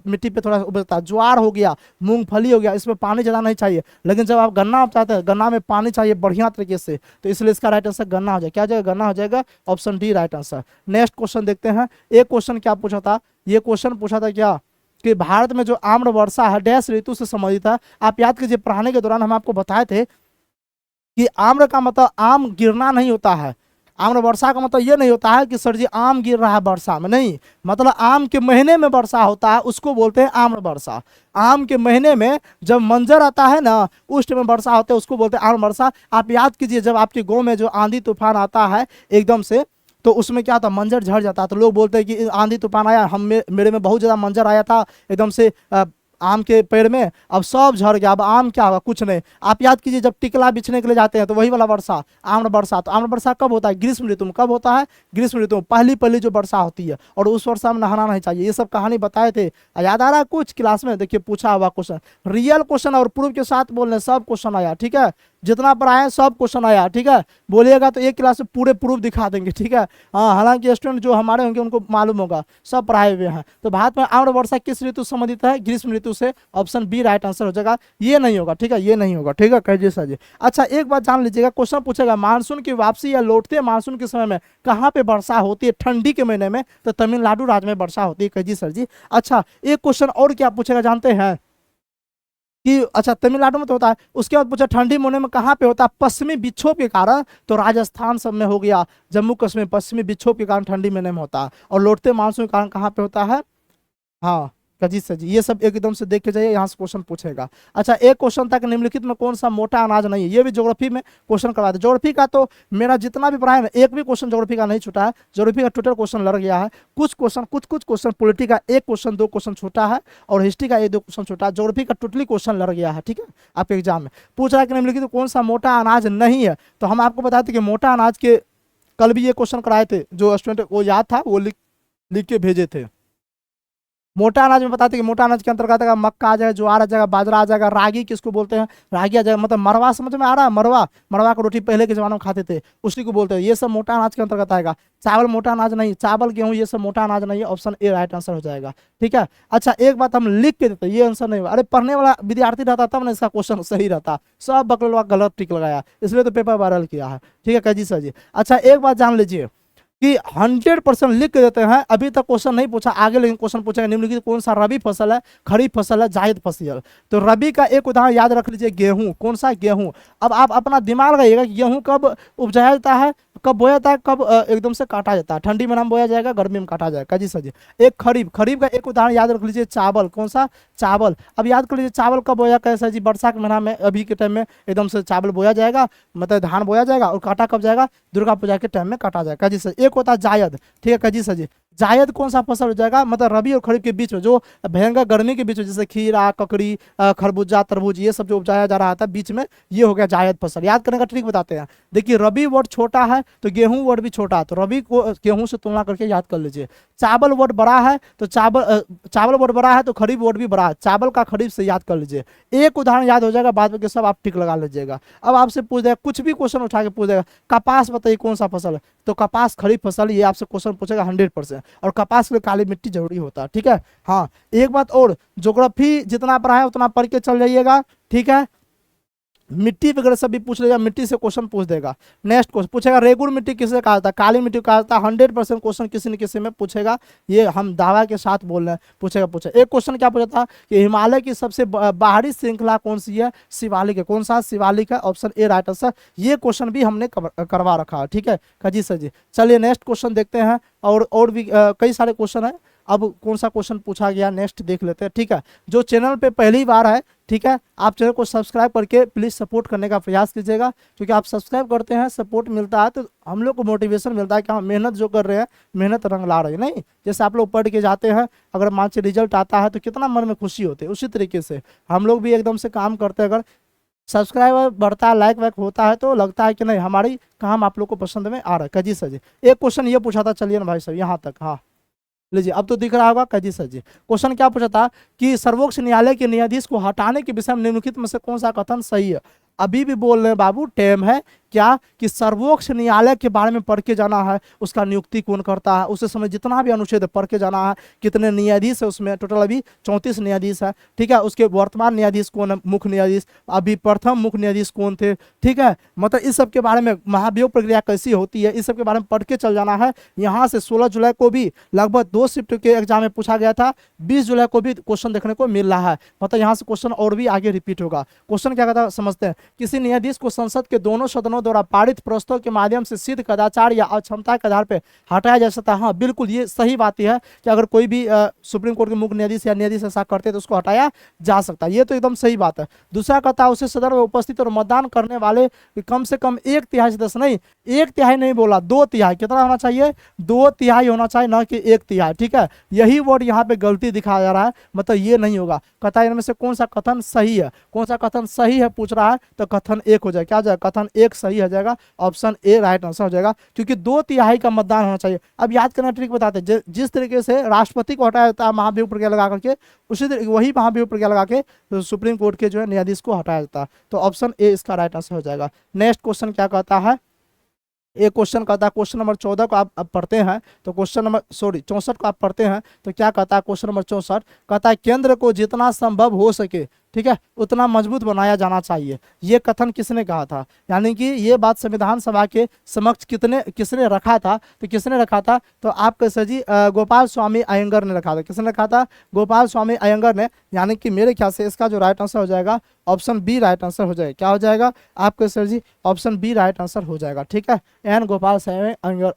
Speaker 1: मिट्टी पे थोड़ा उगता है। ज्वार हो गया, मूंगफली हो गया, इसमें पानी ज्यादा नहीं चाहिए। लेकिन जब आप गन्ना उपजाते हैं, गन्ना में पानी चाहिए बढ़िया तरीके से, तो इसलिए इसका राइट आंसर गन्ना हो जाएगा। क्या हो जाएगा? गन्ना हो जाएगा, option D right answer. Next question देखते हैं। एक क्वेश्चन क्या पूछा था? ये क्वेश्चन पूछा था क्या कि भारत में जो आम्र वर्षा है डैश ऋतु से संबंधित है। आप याद कीजिए, पढ़ाने के दौरान हम आपको बताए थे कि आम्र का मतलब आम गिरना नहीं होता है। आम्र वर्षा का मतलब ये नहीं होता है कि सर जी आम गिर रहा है वर्षा में, नहीं, मतलब आम के महीने में वर्षा होता है, उसको बोलते हैं आम्र वर्षा। आम के महीने में जब मंजर आता है ना, उस टाइम में वर्षा होता है, उसको बोलते हैं आम्र वर्षा। आप याद कीजिए, जब आपके गाँव में जो आंधी तूफान आता है एकदम से, तो उसमें क्या होता है? मंजर झड़ जाता है, तो लोग बोलते हैं कि आंधी तूफान आया, मेरे में बहुत ज्यादा मंजर आया था एकदम से आम के पेड़ में, अब सब झड़ गया, अब आम क्या होगा? कुछ नहीं। आप याद कीजिए, जब टिकला बिछने के लिए जाते हैं तो वही वाला वर्षा, आम्र वर्षा। तो आम्र वर्षा कब होता है? ग्रीष्म ऋतु में। कब होता है? ग्रीष्म ऋतु में, पहली पहली जो वर्षा होती है, और उस वर्षा में नहाना नहीं चाहिए। ये सब कहानी बताए थे, याद आ रहा है कुछ क्लास में? देखिए पूछा हुआ क्वेश्चन, रियल क्वेश्चन और प्रूफ के साथ बोलने, सब क्वेश्चन आया। ठीक है, जितना पढ़ाए सब क्वेश्चन आया। ठीक है, बोलिएगा तो एक क्लास में पूरे प्रूफ दिखा देंगे। ठीक है, हाँ, हालांकि स्टूडेंट जो हमारे होंगे उनको मालूम होगा, सब पढ़ाए हुए हैं। तो भारत में आम्र वर्षा किस ऋतु से संबंधित है? ग्रीष्म ऋतु से, ऑप्शन बी राइट आंसर हो जाएगा। ये नहीं होगा, ठीक है, ये नहीं होगा। ठीक है कहिए सर जी। अच्छा एक बात जान लीजिएगा, क्वेश्चन पूछेगा मानसून की वापसी या लौटते मानसून के समय में कहाँ पे वर्षा होती है? ठंडी के महीने में, तो तमिलनाडु राज्य में वर्षा होती है। कहिए सर जी। अच्छा एक क्वेश्चन और क्या पूछेगा जानते हैं कि अच्छा तमिलनाडु में तो होता है। उसके बाद पूछा ठंडी होने में कहाँ पे होता है, पश्चिमी विक्षोभ के कारण, तो राजस्थान सब में हो गया, जम्मू कश्मीर पश्चिमी विक्षोभ के कारण ठंडी महीने में होता है। और लौटते मानसून के कारण कहाँ पे होता है, हाँ कजी सजी, ये सब एकदम से देख के जाइए, यहाँ से क्वेश्चन पूछेगा। अच्छा एक क्वेश्चन था कि निम्नलिखित में कौन सा मोटा अनाज नहीं है, ये भी ज्योग्राफी में क्वेश्चन करवा दे। ज्योग्राफी का तो मेरा जितना भी पढ़ा है ना, एक भी क्वेश्चन ज्योग्राफी का नहीं छूटा है, ज्योग्राफी का टोटल क्वेश्चन लड़ गया है। कुछ क्वेश्चन पॉलिटी का एक क्वेश्चन दो क्वेश्चन छूटा है, और हिस्ट्री का एक दो क्वेश्चन छूटा है। ज्योग्राफी का टोटली क्वेश्चन लड़ गया है, ठीक है। आपके एग्जाम में पूछ रहा है कि निम्नलिखित में कौन सा मोटा अनाज नहीं है, तो हम आपको बताते कि मोटा अनाज के कल भी ये क्वेश्चन कराए थे, जो स्टूडेंट वो याद था वो लिख के भेजे थे। मोटा अनाज में बताते हैं कि मोटा अनाज के अंतर्गत आएगा मक्का आ जाएगा, ज्वार आ जाएगा, बाजरा आ जाएगा, रागी किसको बोलते हैं, रागी आ जाएगा, मतलब मरवा समझ में आ रहा है, मरवा, मरवा की रोटी पहले के जमाने में खाते थे, उसी को बोलते हैं, ये सब मोटा अनाज के अंतर्गत आएगा। चावल मोटा अनाज नहीं, चावल गेहूं ये सब मोटा अनाज नहीं है, ऑप्शन ए राइट आंसर हो जाएगा, ठीक है। अच्छा एक बात हम लिख के देते, ये आंसर नहीं हुआ, अरे पढ़ने वाला विद्यार्थी रहता तब ना इसका क्वेश्चन सही रहता, सब बकलवा गलत टिक लगाया, इसलिए तो पेपर वायरल किया है, ठीक है कैजी सर जी। अच्छा एक बात जान लीजिए कि 100% लिख के देते हैं, अभी तक क्वेश्चन नहीं पूछा, आगे लेकिन क्वेश्चन पूछेगा निम्नलिखित कौन सा रबी फसल है, खरीफ फसल है, जायद फसल। तो रबी का एक उदाहरण याद रख लीजिए, गेहूं, कौन सा गेहूं। अब आप अपना दिमाग लगाइएगा कि गेहूं कब उपजाया जाता है, कब बोया जाता है, कब एकदम से काटा जाता है, ठंडी महीना में बोया जाएगा, गर्मी में काटा जाएगा जी सर जी। एक खरीफ, खरीफ का एक उदाहरण याद रख लीजिए, चावल, कौन सा, चावल। अब याद कर लीजिए चावल कब बोया कैसा जी, वर्षा के महीना में, अभी के टाइम में एकदम से चावल बोया जाएगा, मतलब धान बोया जाएगा, और काटा कब जाएगा, दुर्गा पूजा के टाइम में काटा जाएगा जी सर। एक होता है जायद, ठीक है कजी सर जी। जायद कौन सा फसल हो जाएगा, मतलब रबी और खरीफ के बीच में, जो भयंकर गर्मी के बीच में, जैसे खीरा, ककड़ी, खरबूजा, तरबूज, ये सब जो उपजाया जा रहा था बीच में, ये हो गया जायद फसल। याद करने का ट्रिक बताते हैं, देखिए रबी वर्ड छोटा है तो गेहूं वर्ड भी छोटा है, तो रबी को गेहूं से तुलना करके याद कर लीजिए। चावल वर्ड बड़ा है तो चावल वर्ड बड़ा है तो खरीफ वर्ड भी बड़ा है, चावल का खरीफ से याद कर लीजिए। एक उदाहरण याद हो जाएगा, बाद में सब आप टिक लगा लीजिएगा। अब आपसे पूछ देगा, कुछ भी क्वेश्चन उठा के पूछ देगा, कपास बताइए कौन सा फसल है, तो कपास खरीफ फसल, ये आपसे क्वेश्चन पूछेगा 100%। और कपास के लिए काली मिट्टी जरूरी होता है, ठीक है। हाँ एक बात और, ज्योग्राफी जितना पढ़ा है उतना पढ़ के चल जाइएगा, ठीक है। मिट्टी वगैरह सब भी पूछ लेगा, मिट्टी से क्वेश्चन पूछ देगा। नेक्स्ट क्वेश्चन पूछेगा रेगुर मिट्टी किसे कहा जाता है, काली मिट्टी कहा जाता है, 100% क्वेश्चन किसी न किसी में पूछेगा, ये हम दावा के साथ बोल रहे हैं, पूछेगा। एक क्वेश्चन क्या पूछा था कि हिमालय की सबसे बाहरी श्रृंखला कौन सी है, शिवालिक है, कौन सा, शिवालिक है, ऑप्शन ए राइट आंसर। ये क्वेश्चन भी हमने करवा रखा है, ठीक है जी सर जी। चलिए नेक्स्ट क्वेश्चन देखते हैं, और भी कई सारे क्वेश्चन है। अब कौन सा क्वेश्चन पूछा गया नेक्स्ट देख लेते हैं, ठीक है। जो चैनल पे पहली बार है, ठीक है, आप चैनल को सब्सक्राइब करके प्लीज़ सपोर्ट करने का प्रयास कीजिएगा, क्योंकि आप सब्सक्राइब करते हैं, सपोर्ट मिलता है, तो हम लोग को मोटिवेशन मिलता है कि हम मेहनत जो कर रहे हैं, मेहनत रंग ला रहे हैं। नहीं जैसे आप लोग पढ़ के जाते हैं, अगर मान से रिजल्ट आता है तो कितना मन में खुशी होती है, उसी तरीके से हम लोग भी एकदम से काम करते हैं। अगर सब्सक्राइबर बढ़ता है, लाइक वाइक होता है, तो लगता है कि नहीं हमारी काम आप लोग को पसंद में आ रहा है। कजी सर जी एक क्वेश्चन ये पूछा था, चलिए ना भाई साहब यहाँ तक, हाँ लीजिए अब तो दिख रहा होगा। कजी सर जी क्वेश्चन क्या पूछा था कि सर्वोच्च न्यायालय के न्यायाधीश को हटाने के विषय में निम्नलिखित में से कौन सा कथन सही है। अभी भी बोल रहे हैं बाबू, टाइम है क्या कि सर्वोच्च न्यायालय के बारे में पढ़ के जाना है, उसका नियुक्ति कौन करता है, उसे समय जितना भी अनुच्छेद पढ़ के जाना है, कितने न्यायाधीश है उसमें, टोटल अभी 34 न्यायाधीश है, ठीक है। उसके वर्तमान न्यायाधीश कौन है, मुख्य न्यायाधीश, अभी प्रथम मुख्य न्यायाधीश कौन थे, ठीक है। मतलब इस सब के बारे में, महाभियोग प्रक्रिया कैसी होती है, इस सब के बारे में पढ़ के चल जाना है। यहाँ से 16 जुलाई को भी लगभग 2 शिफ्ट के एग्जाम में पूछा गया था, 20 जुलाई को भी क्वेश्चन देखने को मिल रहा है, मतलब यहाँ से क्वेश्चन और भी आगे रिपीट होगा। क्वेश्चन क्या कहता है समझते हैं, किसी न्यायाधीश को संसद के दोनों सदनों द्वारा पारित प्रस्ताव के माध्यम से सिद्ध कदाचार या अक्षमता के आधार पर हटाया जा सकता है। हाँ बिल्कुल ये सही बात है कि अगर कोई भी सुप्रीम कोर्ट के मुख्य न्यायाधीश या न्यायाधीश ऐसा करते तो उसको हटाया जा सकता है, ये तो एकदम सही बात है। दूसरा कहता है उसे सदन में उपस्थित और मतदान करने वाले कम से कम 1/3 सदस्य, नहीं 1/3 नहीं बोला, 2/3, कितना होना चाहिए, 2/3 होना चाहिए, ना कि 1/3, ठीक है। यही वर्ड यहाँ पे गलती दिखाया जा रहा है, मतलब ये नहीं होगा। कहता है इनमें से कौन सा कथन सही है, कौन सा कथन सही है पूछ रहा है, तो कथन 1 हो जाएगा, क्या हो जाएगा, कथन 1 सही हो जाएगा, ऑप्शन ए राइट आंसर हो जाएगा, क्योंकि 2/3 का मतदान होना चाहिए। अब याद करना ट्रिक बताते हैं, जिस तरीके से राष्ट्रपति को हटाया जाता है महाभियोग प्रक्रिया लगा करके, उसी वही महाभियोग प्रक्रिया लगा के तो सुप्रीम कोर्ट के जो है न्यायाधीश को हटाया जाता है, तो ऑप्शन ए इसका राइट आंसर हो जाएगा। नेक्स्ट क्वेश्चन क्या कहता है, एक क्वेश्चन कहता है, क्वेश्चन नंबर 14 को आप पढ़ते हैं तो क्वेश्चन नंबर 64 को आप पढ़ते हैं तो क्या कहता है, क्वेश्चन नंबर 64 कहता है केंद्र को जितना संभव हो सके ठीक है, उतना मजबूत बनाया जाना चाहिए। ये कथन किसने कहा था, यानी कि ये बात संविधान सभा के समक्ष किसने रखा था, तो किसने रखा था, तो आपके सर जी गोपाल स्वामी अयंगर ने रखा था। किसने रखा था, गोपाल स्वामी अयंगर ने। यानी कि मेरे ख्याल से इसका जो राइट आंसर हो जाएगा ऑप्शन बी राइट आंसर हो जाएगा। क्या हो जाएगा आपके सर जी, ऑप्शन बी राइट आंसर हो जाएगा। ठीक है, एन गोपाल स्वामी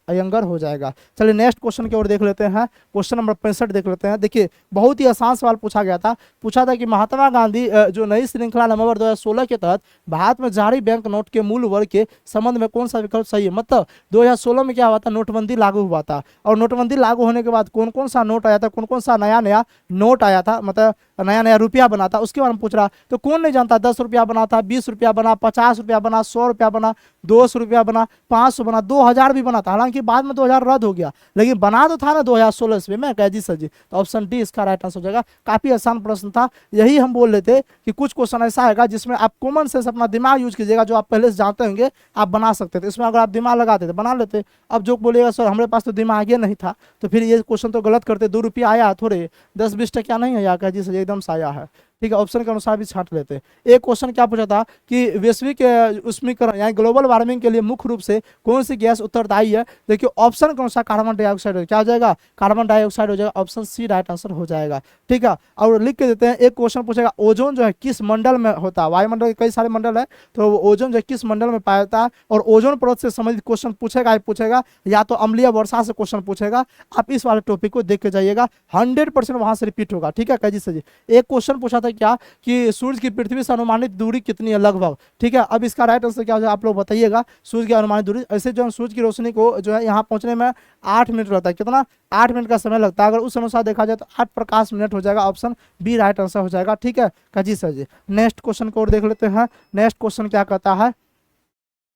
Speaker 1: अयंगर हो जाएगा। चलिए नेक्स्ट क्वेश्चन की ओर देख लेते हैं। क्वेश्चन नंबर 65 देख लेते हैं। देखिए बहुत ही आसान सवाल पूछा गया था। पूछा था कि महात्मा गांधी जो नई श्रृंखला नवंबर 2016 के तहत भारत में जारी बैंक नोट के मूल वर्ग के संबंध में कौन सा विकल्प सही है। मतलब 2016 में क्या हुआ था, नोटबंदी लागू हुआ था, और नोटबंदी लागू होने के बाद कौन कौन सा नोट आया था, कौन कौन सा नया नया नोट आया था, मतलब नया नया रुपया बना था, उसके बारे में पूछ रहा। तो कौन नहीं जानता, 10 रुपया बना था, 20 रुपया बना, 50 रुपया बना, 100 रुपया बना, 200 रुपया बना, 500 बना, 2000 भी बना था। हालांकि बाद में 2000 रद्द हो गया, लेकिन बना तो था ना 2016 ईस्वी में। कह जी सर जी, तो ऑप्शन डी इसका राइट आंसर हो जाएगा। काफी आसान प्रश्न था। यही हम बोल रहे थे कि कुछ क्वेश्चन ऐसा आएगा जिसमें आप कॉमन सेंस अपना दिमाग यूज कीजिएगा, जो आप पहले से जानते होंगे आप बना सकते थे। इसमें अगर आप दिमाग लगाते थे बना लेते। अब जो बोलेगा सर हमारे पास तो दिमाग ही नहीं था, तो फिर ये क्वेश्चन तो गलत करते। 2 रुपया आया थोड़े, 10-20 टका नहीं आया। कह जी सर एकदम से आया है। ठीक है, ऑप्शन के अनुसार भी छांट लेते हैं। एक क्वेश्चन क्या पूछा था कि वैश्विक उष्मीकरण यानी ग्लोबल वार्मिंग के लिए मुख्य रूप से कौन सी गैस उत्तरदायी है। देखिए ऑप्शन के अनुसार कार्बन डाइऑक्साइड हो, क्या हो जाएगा, कार्बन डाइऑक्साइड हो जाएगा। ऑप्शन सी राइट आंसर हो जाएगा। ठीक है, और लिख के देते हैं। एक क्वेश्चन पूछेगा ओजोन जो है किस मंडल में होता है। वायुमंडल के कई सारे मंडल है, तो ओजोन जो है किस मंडल में पाया जाता है। और ओजोन परत से संबंधित क्वेश्चन पूछेगा ही पूछेगा, या तो अम्लीय वर्षा से क्वेश्चन पूछेगा। आप इस वाले टॉपिक को देख के जाइएगा, 100% वहां से रिपीट होगा। ठीक है कैजी सर जी। एक क्वेश्चन पूछा था क्या कि सूर्य की पृथ्वी से अनुमानित दूरी कितनी है लगभग। ठीक है, अब इसका राइट आंसर क्या हो जाए आप लोग बताइएगा। सूर्य की अनुमानित दूरी, ऐसे जो सूर्य की रोशनी को जो है यहाँ पहुंचने में 8 मिनट लगता है। कितना, 8 मिनट का समय लगता है। अगर उस अनुसार देखा जाए तो 8 प्रकाश मिनट हो जाएगा। ऑप्शन बी राइट आंसर हो जाएगा। ठीक है काजी सर जी। नेक्स्ट क्वेश्चन को और देख लेते हैं। नेक्स्ट क्वेश्चन क्या कहता है,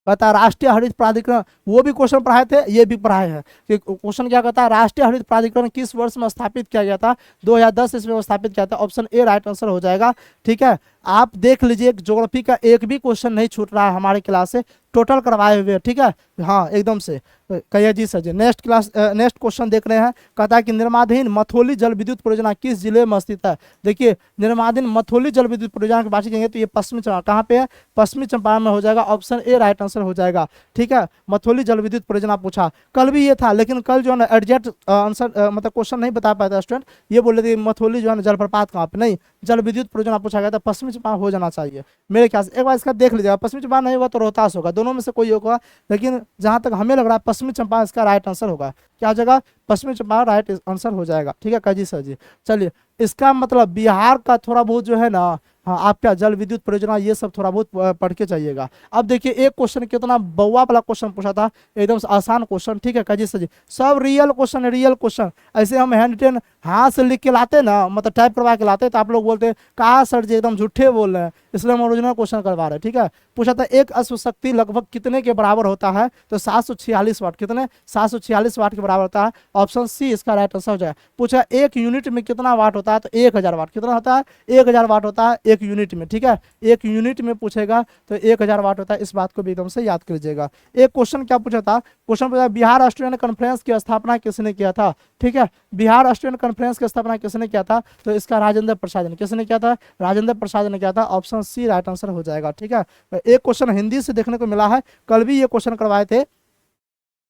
Speaker 1: कहता है राष्ट्रीय हरित प्राधिकरण। वो भी क्वेश्चन पढ़ाए थे, ये भी पढ़ाए हैं कि क्वेश्चन क्या कहता है, राष्ट्रीय हरित प्राधिकरण किस वर्ष में स्थापित किया गया था। 2010 ईस्वी में स्थापित किया था। ऑप्शन ए राइट आंसर हो जाएगा। ठीक है, आप देख लीजिए ज्योग्राफी का एक भी क्वेश्चन नहीं छूट रहा है हमारे क्लास से, टोटल करवाए हुए। ठीक है, हाँ एकदम से कहिए जी सर जी। नेक्स्ट क्वेश्चन देख रहे हैं। कहता है कि निर्माणाधीन मथोली जल विद्युत परियोजना किस जिले में स्थित है। देखिए निर्माणाधीन मथोली जल विद्युत परियोजना की बात करेंगे तो ये पश्चिमी चंपारण, कहाँ पे है, पश्चिमी चंपारण में हो जाएगा। ऑप्शन ए राइट आंसर हो जाएगा। ठीक है, मथोली जल विद्युत परियोजना पूछा, कल भी ये था, लेकिन कल जो है ना एग्जैक्ट आंसर मतलब क्वेश्चन नहीं बता पाया था स्टूडेंट। ये बोल रहे थे मथोली जो है ना जलप्रपात कहाँ पे, नहीं जल विद्युत परियोजना पूछा गया था। पश्चिमी चंपारण हो जाना चाहिए मेरे ख्याल से। एक बार इसका देख लीजिएगा, पश्चिमी चंपारण नहीं होगा तो रोहतास होगा, दोनों में से कोई होगा। लेकिन जहां तक हमें लग रहा है पश्चिमी चंपारण इसका राइट आंसर होगा। क्या हो जाएगा, पश्चिमी चंपारण राइट आंसर हो जाएगा। ठीक है काजी सर जी। चलिए इसका मतलब बिहार का थोड़ा बहुत जो है ना, हाँ आपका जल विद्युत परियोजना ये सब थोड़ा बहुत पढ़ के जाइएगा। अब देखिए एक क्वेश्चन कितना बउआ वाला क्वेश्चन पूछा था, एकदम से आसान क्वेश्चन। ठीक है काजी सर जी, सब रियल क्वेश्चन है, रियल क्वेश्चन। ऐसे हम हैंड रिटेन हाथ से लिख के लाते ना, मतलब टाइप करवा के लाते, तो आप लोग बोलते कहा सर जी एकदम झूठे बोल रहे हैं, इसलिए हम ओरिजिनल क्वेश्चन करवा रहे हैं। ठीक है, पूछा था एक अश्वशक्ति लगभग कितने के बराबर होता है, तो 746 वाट। कितने, 746 वाट के बराबर होता है। ऑप्शन सी इसका राइट आंसर हो जाएगा। पूछा एक यूनिट में कितना वाट होता है, तो 1000 वाट। कितना होता है, 1000 वाट होता है एक यूनिट में। ठीक है, एक यूनिट में पूछेगा तो 1000 वाट होता है। इस बात को भी एकदम से याद कर लीजिएगा। एक क्वेश्चन क्या पूछा था, क्वेश्चन पूछा बिहार ऑस्ट्रेलियन कॉन्फ्रेंस की स्थापना किसने किया था। ठीक है, बिहार ऑस्ट्रेलियन कॉन्फ्रेंस की स्थापना किसने किया था, तो इसका राजेंद्र प्रसाद ने। किसने किया था, राजेंद्र प्रसाद ने किया था। ऑप्शन सी राइट आंसर हो जाएगा। ठीक है, एक क्वेश्चन हिंदी से देखने को मिला है, कल भी ये क्वेश्चन करवाए थे।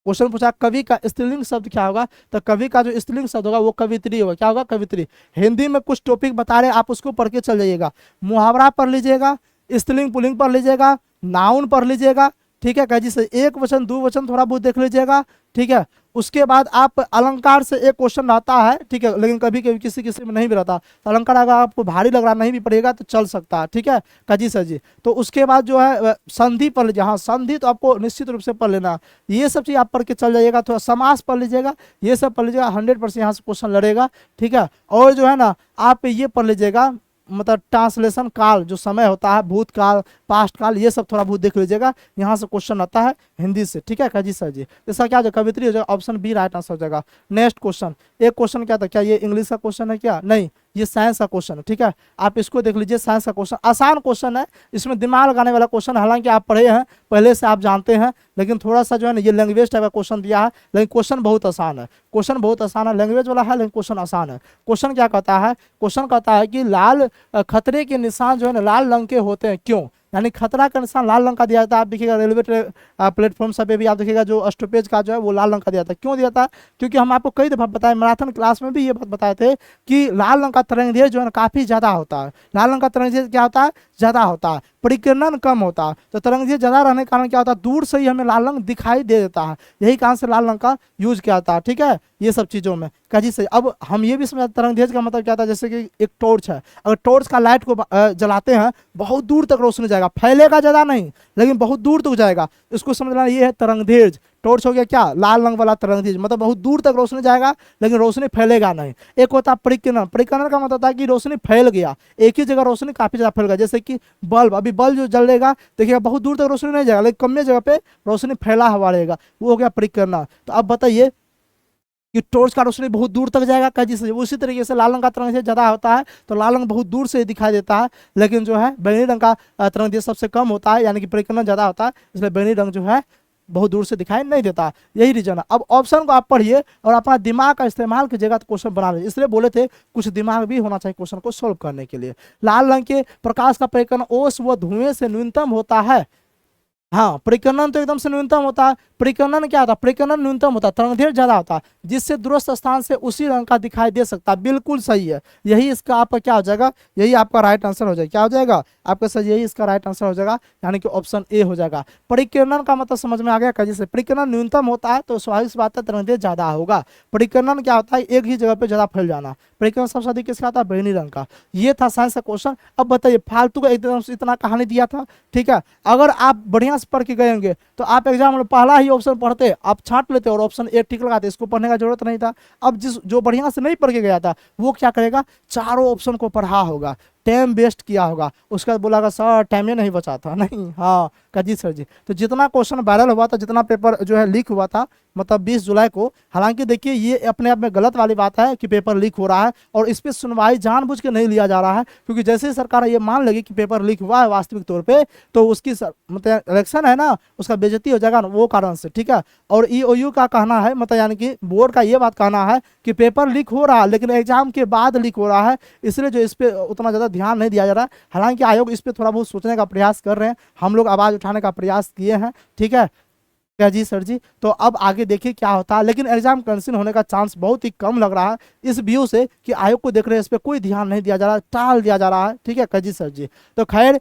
Speaker 1: क्वेश्चन पूछा कवि का स्त्रीलिंग शब्द क्या होगा, तो कवि का जो स्त्रीलिंग शब्द होगा वो कवित्री होगा। क्या होगा, कवित्री। हिंदी में कुछ टॉपिक बता रहे, आप उसको पढ़ के चल जाइएगा। मुहावरा पढ़ लीजिएगा, स्त्रीलिंग पुल्लिंग पढ़ लीजिएगा, नाउन पढ़ लीजिएगा। ठीक है जी से एक वचन दो वचन थोड़ा बहुत देख लीजिएगा। ठीक है, उसके बाद आप अलंकार से एक क्वेश्चन रहता है। ठीक है, लेकिन कभी कभी किसी किसी में नहीं भी रहता, तो अलंकार अगर आपको भारी लग रहा नहीं भी पड़ेगा तो चल सकता है। ठीक है काजी सर जी। तो उसके बाद जो है संधि पढ़ लीजिए। हाँ संधि तो आपको निश्चित रूप से पढ़ लेना, ये सब चीज़ आप पढ़ के चल जाइएगा। थोड़ा समास पढ़ लीजिएगा, ये सब पढ़ लीजिएगा, 100% यहाँ से क्वेश्चन लड़ेगा। ठीक है, और जो है ना आप ये पढ़ लीजिएगा, मतलब ट्रांसलेशन काल जो समय होता है, भूतकाल पास्ट काल, ये सब थोड़ा बहुत देख लीजिएगा। यहाँ से क्वेश्चन आता है हिंदी से। ठीक है काजी सर जी। इसका क्या हो जाएगा, कवित्री हो जाएगा। ऑप्शन बी राइट आंसर हो जाएगा। नेक्स्ट क्वेश्चन, एक क्वेश्चन क्या था, क्या ये इंग्लिश का क्वेश्चन है क्या, नहीं ये साइंस का क्वेश्चन है, ठीक है। आप इसको देख लीजिए, साइंस का क्वेश्चन आसान क्वेश्चन है, इसमें दिमाग लगाने वाला क्वेश्चन, हालांकि आप पढ़े हैं पहले से आप जानते हैं, लेकिन थोड़ा सा जो है ना ये लैंग्वेज टाइप का क्वेश्चन दिया है, लेकिन क्वेश्चन बहुत आसान है, क्वेश्चन बहुत आसान है, लैंग्वेज वाला है लेकिन क्वेश्चन आसान है। क्वेश्चन क्या कहता है, क्वेश्चन कहता है कि लाल खतरे के निशान जो है ना लाल रंग के होते हैं, क्यों? यानी खतरा का निशान लाल रंग का दिया जाता है। आप देखिएगा रेलवे प्लेटफॉर्म सब पे भी आप देखिएगा जो स्टॉपेज का जो है वो लाल रंग का दिया था, क्यों दिया था? क्योंकि हम आपको कई दफा बताए, मैराथन क्लास में भी ये बात बताए थे कि लाल रंग का तरंगदैर्घ्य जो है ना काफी ज्यादा होता है। लाल रंग का तरंगदैर्घ्य क्या होता है? ज्यादा होता है। परिकीर्णन कम होता है, तो तरंगदैर्घ्य ज्यादा रहने के कारण क्या होता है, दूर से ही हमें लाल रंग दिखाई दे देता है, यही कारण से लाल रंग का यूज किया जाता है, ठीक है। ये सब चीजों में क्या जी सही। अब हम ये भी समझ तरंगदैर्घ्य का मतलब क्या था, जैसे कि एक टॉर्च है, अगर टॉर्च का लाइट को जलाते हैं बहुत दूर तक रोशनी जाएगा, फैलेगा ज्यादा नहीं लेकिन बहुत दूर तक जाएगा, इसको समझना, ये है तरंगदैर्घ्य। टॉर्च हो गया क्या, लाल रंग वाला तरंगदैर्घ्य, मतलब बहुत दूर तक रोशनी जाएगा लेकिन रोशनी फैलेगा नहीं। एक होता है परिकीर्णन, परिकीर्णन का मतलब था कि रोशनी फैल गया, एक ही जगह रोशनी काफी ज्यादा फैल गया, जैसे कि बल्ब, अभी बल्ब जो जलेगा देखिएगा बहुत दूर तक रोशनी नहीं जाएगा लेकिन कम जगह पे रोशनी फैला हुआ रहेगा, वो हो गया परिकीर्णन। तो अब बताइए कि टॉर्च का रोशनी बहुत दूर तक जाएगा क्या जी, उसी तरीके से लाल रंग का तरंगदैर्घ्य ज्यादा होता है तो लाल रंग बहुत दूर से दिखाई देता है, लेकिन जो है बैंगनी रंग का तरंगदैर्घ्य सबसे कम होता है, यानी कि परिकीर्णन ज्यादा होता है, इसलिए बैंगनी रंग जो है बहुत दूर से दिखाई नहीं देता, यही रीजन है। अब ऑप्शन को आप पढ़िए और अपना दिमाग का इस्तेमाल कीजिएगा तो क्वेश्चन बना लीजिए, इसलिए बोले थे कुछ दिमाग भी होना चाहिए क्वेश्चन को सोल्व करने के लिए। लाल रंग के प्रकाश का परिकीर्णन ओस व धुएं से न्यूनतम होता है। हाँ, परिकीर्णन तो एकदम से न्यूनतम होता है। परिकीर्णन क्या होता है, परिकीर्णन न्यूनतम होता है, तरंगदैर्घ्य ज्यादा होता है, जिससे दूरस्थ स्थान से उसी रंग का दिखाई दे सकता है, बिल्कुल सही है, यही इसका आपका क्या हो जाएगा, यही आपका राइट आंसर हो जाएगा, क्या हो जाएगा आपका सही, यही इसका राइट आंसर हो जाएगा, यानी कि ऑप्शन ए हो जाएगा। परिकीर्णन का मतलब समझ में आ गया क्या, जैसे परिकीर्णन न्यूनतम होता है तो स्वाभाविक सी बात है तरंगदैर्घ्य ज्यादा होगा। परिकीर्णन क्या होता है, एक ही जगह पे ज्यादा फैल जाना। परिकीर्णन सबसे अधिक किसका आता है, बैंगनी रंग का। ये था साइंस का क्वेश्चन। अब बताइए, फालतू का एकदम से इतना कहानी दिया था, ठीक है, अगर आप बढ़िया से पढ़ के गएंगे तो आप एग्जाम में पहला ही ऑप्शन पढ़ते, आप छांट लेते और ऑप्शन ए ठीक लगाते, इसको पढ़ने का जरूरत नहीं था। अब जो बढ़िया से नहीं पढ़ के गया था वो क्या करेगा, चारों ऑप्शन को पढ़ा होगा, टाइम वेस्ट किया होगा, उसके बाद बोला सर टाइम ही नहीं बचा था, नहीं, हाँ जी सर जी। तो जितना क्वेश्चन वायरल हुआ था, जितना पेपर जो है लीक हुआ था, मतलब 20 जुलाई को, हालांकि देखिए ये अपने आप में गलत वाली बात है कि पेपर लीक हो रहा है और इस पर सुनवाई जानबूझ के नहीं लिया जा रहा है, क्योंकि जैसे ही सरकार ये मान लेगी कि पेपर लीक हुआ है वास्तविक तौर पे, तो उसकी मतलब इलेक्शन है ना, उसका बेइज्जती हो जाएगा ना, वो कारण से, ठीक है। और ईओयू का कहना है, मतलब यानी कि बोर्ड का ये बात कहना है कि पेपर लीक हो रहा है लेकिन एग्जाम के बाद लीक हो रहा है, इसलिए जो इस पर उतना ज़्यादा ध्यान नहीं दिया जा रहा है। हालांकि आयोग इस पर थोड़ा बहुत सोचने का प्रयास कर रहे हैं, हम लोग आवाज़ उठाने का प्रयास किए हैं, ठीक है क्या जी सर जी। तो अब आगे देखिए क्या होता है, लेकिन एग्जाम कैंसिल होने का चांस बहुत ही कम लग रहा है, इस व्यू से कि आयोग को देख रहे हैं इस पर कोई ध्यान नहीं दिया जा रहा है, टाल दिया जा रहा है, ठीक है क्या जी सर जी। तो खैर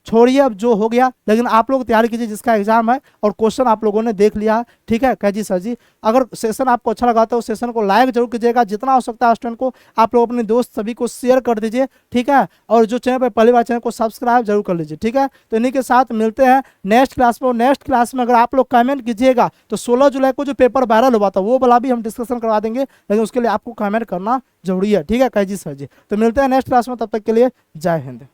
Speaker 1: छोड़िए, अब जो हो गया, लेकिन आप लोग तैयारी कीजिए जिसका एग्जाम है, और क्वेश्चन आप लोगों ने देख लिया, ठीक है क्या जी सर जी। अगर सेशन आपको अच्छा लगा तो सेशन को लाइक जरूर कीजिएगा, जितना हो सकता है स्टूडेंट को आप लोग अपने दोस्त सभी को शेयर कर दीजिए, ठीक है। और जो चैनल पर पहली बार, चैनल को सब्सक्राइब जरूर कर लीजिए, ठीक है। तो इन्हीं के साथ मिलते हैं नेक्स्ट क्लास में। नेक्स्ट क्लास में अगर आप लोग कमेंट कीजिएगा तो 16 जुलाई को जो पेपर वायरल हुआ था वो वाला भी हम डिस्कशन करवा देंगे, लेकिन उसके लिए आपको कमेंट करना जरूरी है, ठीक है क्या जी सर जी। तो मिलते हैं नेक्स्ट क्लास में, तब तक के लिए जय हिंद।